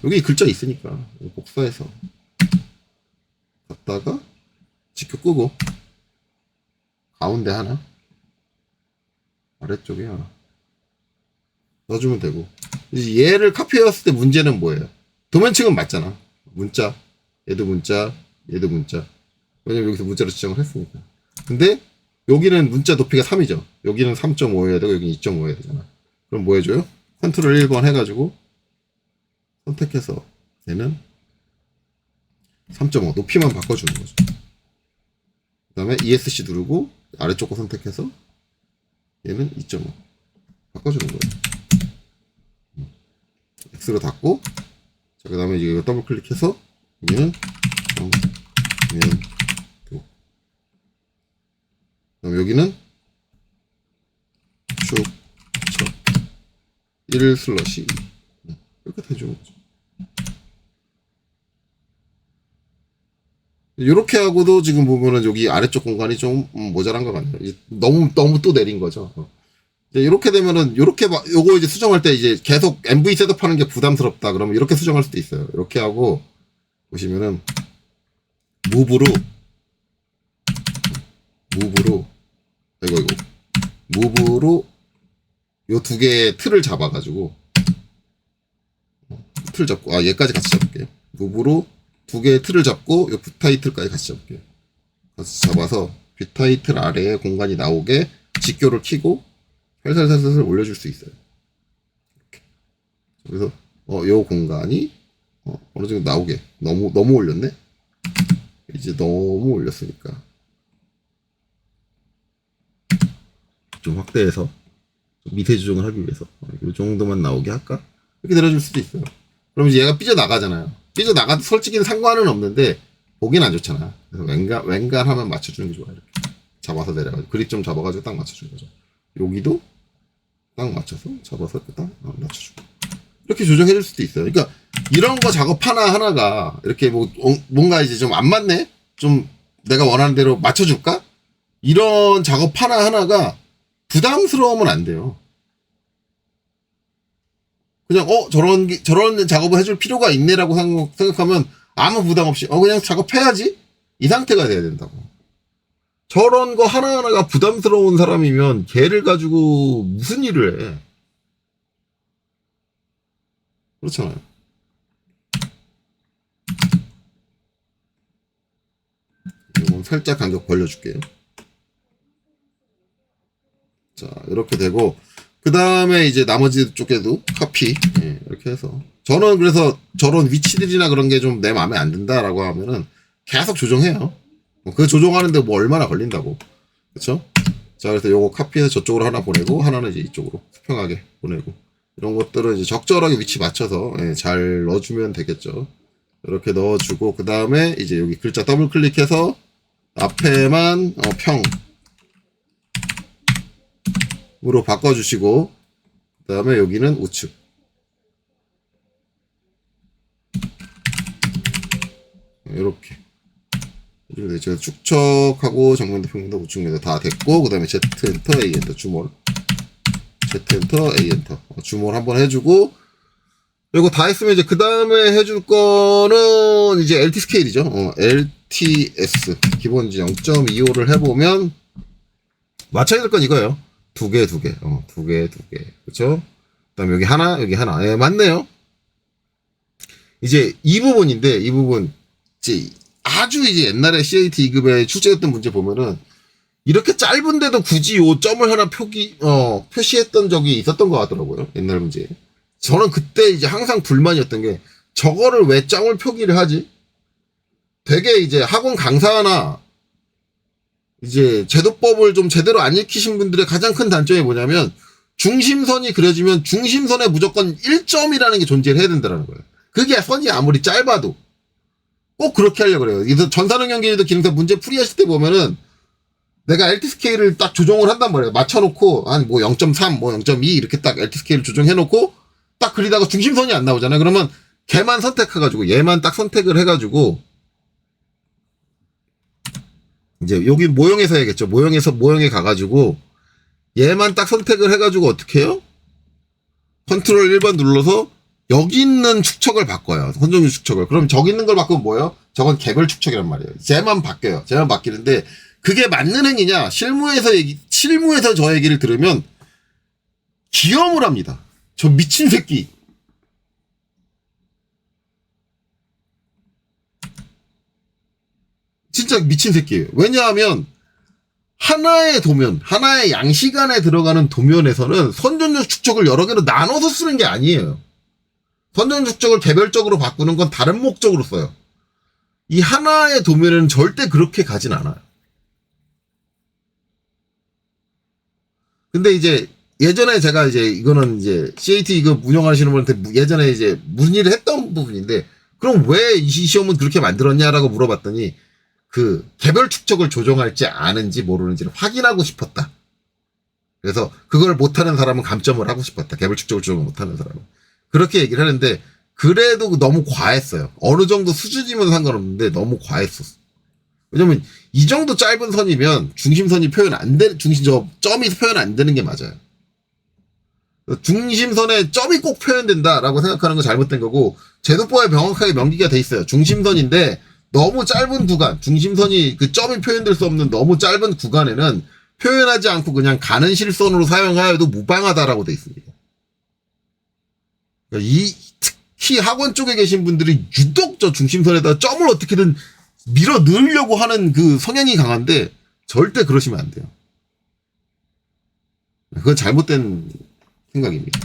여기 글자 있으니까 복사해서 갖다가 직교 끄고 가운데 하나 아래쪽에 하나 넣어주면 되고. 이제 얘를 카피해왔을 때 문제는 뭐예요? 도면층은 맞잖아. 문자, 얘도 문자, 얘도 문자. 왜냐면 여기서 문자로 지정을 했으니까. 근데 여기는 문자 높이가 3이죠. 여기는 3.5여야 되고 여기는 2.5여야 되잖아. 그럼 뭐 해줘요? 컨트롤 1번 해가지고 선택해서 얘는 3.5 높이만 바꿔주는 거죠. 그 다음에 ESC 누르고 아래쪽 거 선택해서 얘는 2.5 바꿔주는 거예요. X로 닫고, 자, 그 다음에 이거 더블 클릭해서 여기는 도. 그럼 여기는 축척 1/2 이렇게 대주는 거죠. 이렇게 하고도 지금 보면은 여기 아래쪽 공간이 좀 모자란 것 같네요. 너무 또 내린 거죠. 이제 이렇게 되면은 요거 이제 수정할 때 이제 계속 MV 셋업하는 게 부담스럽다. 그러면 이렇게 수정할 수도 있어요. 이렇게 하고 보시면은 무브로 무브로 요 두 개의 틀을 잡아가지고 틀 잡고 얘까지 같이 잡을게요. 무브로 두 개의 틀을 잡고 요 뷰타이틀까지 같이 잡을게요. 같이 잡아서 뷰타이틀 아래에 공간이 나오게 직교를 켜고 살살살살 올려줄 수 있어요. 이렇게. 그래서 요 공간이 어느 정도 나오게 너무 올렸네. 이제 너무 올렸으니까 좀 확대해서 좀 미세 조정을 하기 위해서 이 정도만 나오게 할까? 이렇게 내려줄 수도 있어요. 그럼 이제 얘가 삐져나가잖아요. 삐져나가도 솔직히는 상관은 없는데 보긴 안 좋잖아. 그래서 웬간하면 맞춰주는 게 좋아요. 이렇게 잡아서 내려가지고 그립 좀 잡아가지고 딱 맞춰주는 거죠. 여기도 딱 맞춰서 잡아서 딱 맞춰주고 이렇게 조정해줄 수도 있어요. 그러니까 이런 거 작업 하나가 이렇게 뭔가 이제 좀 안 맞네? 좀 내가 원하는 대로 맞춰줄까? 이런 작업 하나가 부담스러우면 안 돼요. 그냥 저런 작업을 해줄 필요가 있네라고 생각하면 아무 부담 없이 그냥 작업해야지 이 상태가 돼야 된다고. 저런 거 하나하나가 부담스러운 사람이면 걔를 가지고 무슨 일을 해. 그렇잖아요. 이건 살짝 간격 벌려줄게요. 자, 이렇게 되고, 그 다음에 이제 나머지 쪽에도 카피, 이렇게 해서. 저는 그래서 저런 위치들이나 그런 게 좀 내 마음에 안 든다라고 하면은 계속 조정해요. 그 조정하는데 뭐 얼마나 걸린다고. 그쵸? 자, 그래서 요거 카피해서 저쪽으로 하나 보내고, 하나는 이제 이쪽으로 수평하게 보내고. 이런 것들은 이제 적절하게 위치 맞춰서 잘 넣어주면 되겠죠. 이렇게 넣어주고, 그 다음에 이제 여기 글자 더블 클릭해서 앞에만 평으로 바꿔주시고, 그 다음에 여기는 우측. 이렇게. 제가 축척하고 정면도 평면도 우측 면도 다 됐고, 그 다음에 Z 엔터 A 엔터 주몰. Z 엔터 A 엔터 주몰 한번 해주고, 그리고 다 했으면 이제 그 다음에 해줄 거는 이제 LT 스케일이죠. LTS 기본 이제 0.25를 해보면 맞춰야 될 건 이거예요. 두 개. 그쵸? 그 다음에 여기 하나. 맞네요. 이제 이 부분인데, 이 부분, 이제 아주 이제 옛날에 CAT 2급에 출제했던 문제 보면은, 이렇게 짧은데도 굳이 요 점을 하나 표시했던 적이 있었던 것 같더라고요. 옛날 문제에. 저는 그때 이제 항상 불만이었던 게, 저거를 왜 점을 표기를 하지? 되게 이제 학원 강사나, 이제 제도법을 좀 제대로 안 익히신 분들의 가장 큰 단점이 뭐냐면 중심선이 그려지면 중심선에 무조건 1점이라는 게 존재를 해야 된다는 거예요. 그게 선이 아무리 짧아도 꼭 그렇게 하려고 그래요. 그래서 전산응용기술도 기능사 문제 풀이하실 때 보면은 내가 LT 스케일을 딱 조정을 한단 말이에요. 맞춰놓고 한 뭐 0.3, 뭐 0.2 이렇게 딱 LT 스케일을 조정해놓고 딱 그리다가 중심선이 안 나오잖아요. 그러면 걔만 선택해가지고 얘만 딱 선택을 해가지고 이제 여기 모형에서 해야겠죠. 모형에 가가지고 얘만 딱 선택을 해가지고 어떻게 해요? 컨트롤 1번 눌러서 여기 있는 축척을 바꿔요. 선정률 축척을. 그럼 저기 있는 걸 바꾸면 뭐예요? 저건 개별 축척이란 말이에요. 쟤만 바뀌어요. 쟤만 바뀌는데 그게 맞는 행위냐? 실무에서 저 얘기를 들으면 기염을 합니다. 저 미친 새끼. 진짜 미친 새끼예요. 왜냐하면 하나의 도면, 하나의 양시간에 들어가는 도면에서는 선전적 축척을 여러 개로 나눠서 쓰는 게 아니에요. 선전적 축척을 개별적으로 바꾸는 건 다른 목적으로 써요. 이 하나의 도면에는 절대 그렇게 가진 않아요. 근데 이제 예전에 제가 이제 이거는 이제 CAT 이거 운영하시는 분한테 예전에 이제 무슨 일을 했던 부분인데 그럼 왜 이 시험은 그렇게 만들었냐라고 물어봤더니 그 개별 축적을 조정할지 아는지 모르는지를 확인하고 싶었다. 그래서 그걸 못하는 사람은 감점을 하고 싶었다. 개별 축적을 조정을 못하는 사람은. 그렇게 얘기를 하는데 그래도 너무 과했어요. 어느 정도 수준이면 상관없는데 너무 과했었어. 왜냐면 이 정도 짧은 선이면 중심선이 표현 안 되, 점이 표현 안 되는 게 맞아요. 중심선에 점이 꼭 표현된다라고 생각하는 건 잘못된 거고, 제도법에 명확하게 명기가 돼 있어요. 중심선인데 너무 짧은 구간, 중심선이 그 점이 표현될 수 없는 너무 짧은 구간에는 표현하지 않고 그냥 가는 실선으로 사용하여도 무방하다라고 돼 있습니다. 특히 학원 쪽에 계신 분들이 유독 저 중심선에다 점을 어떻게든 밀어 넣으려고 하는 그 성향이 강한데 절대 그러시면 안 돼요. 그건 잘못된 생각입니다.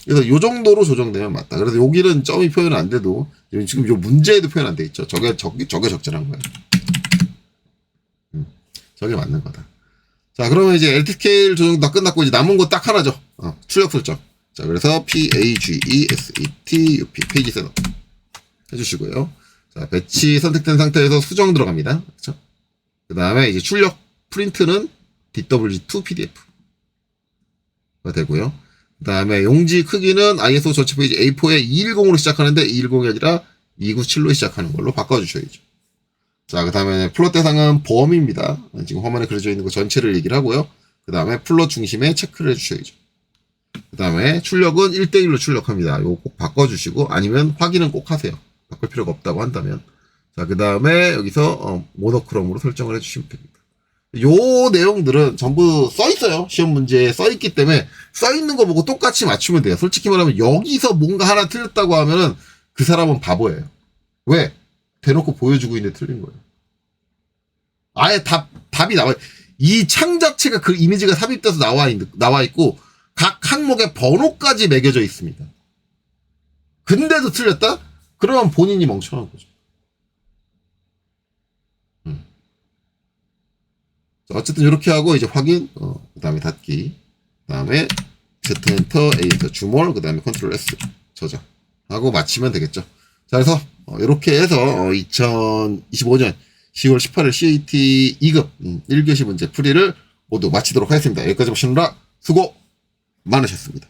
그래서 요 정도로 조정되면 맞다. 그래서 여기는 점이 표현 안 돼도 지금 요 문제에도 표현 안 돼 있죠. 저게 적절한 거예요. 저게 맞는 거다. 자, 그러면 이제 LT 스케일 조정 다 끝났고 이제 남은 거 딱 하나죠. 출력 설정. 자, 그래서 PAGESET UP 페이지 셋업 해주시고요. 자, 배치 선택된 상태에서 수정 들어갑니다. 그렇죠? 그 다음에 이제 출력 프린트는 DWG2 PDF가 되고요. 그 다음에 용지 크기는 ISO 전체 페이지 A4에 210으로 시작하는데 210이 아니라 297로 시작하는 걸로 바꿔주셔야죠. 자, 그 다음에 플롯 대상은 범위입니다. 지금 화면에 그려져 있는 거 전체를 얘기를 하고요. 그 다음에 플롯 중심에 체크를 해주셔야죠. 그 다음에 출력은 1대1로 출력합니다. 이거 꼭 바꿔주시고 아니면 확인은 꼭 하세요. 바꿀 필요가 없다고 한다면. 자, 그 다음에 여기서 모노크롬으로 설정을 해주시면 됩니다. 요 내용들은 전부 써있어요. 시험 문제에 써있기 때문에 써있는 거 보고 똑같이 맞추면 돼요. 솔직히 말하면 여기서 뭔가 하나 틀렸다고 하면은 그 사람은 바보예요. 왜? 대놓고 보여주고 있는데 틀린 거예요. 아예 답이 나와요. 이 창 자체가 그 이미지가 삽입돼서 나와 있고 각 항목에 번호까지 매겨져 있습니다. 근데도 틀렸다? 그러면 본인이 멍청한 거죠. 어쨌든 이렇게 하고 이제 확인, 그 다음에 닫기, 그 다음에 Z 엔터, A 엔터, 주몰, 그 다음에 컨트롤 S 저장 하고 마치면 되겠죠. 자, 그래서 이렇게 해서 2025년 10월 18일 CAT 2급 1교시 문제 풀이를 모두 마치도록 하겠습니다. 여기까지 보시느라 수고 많으셨습니다.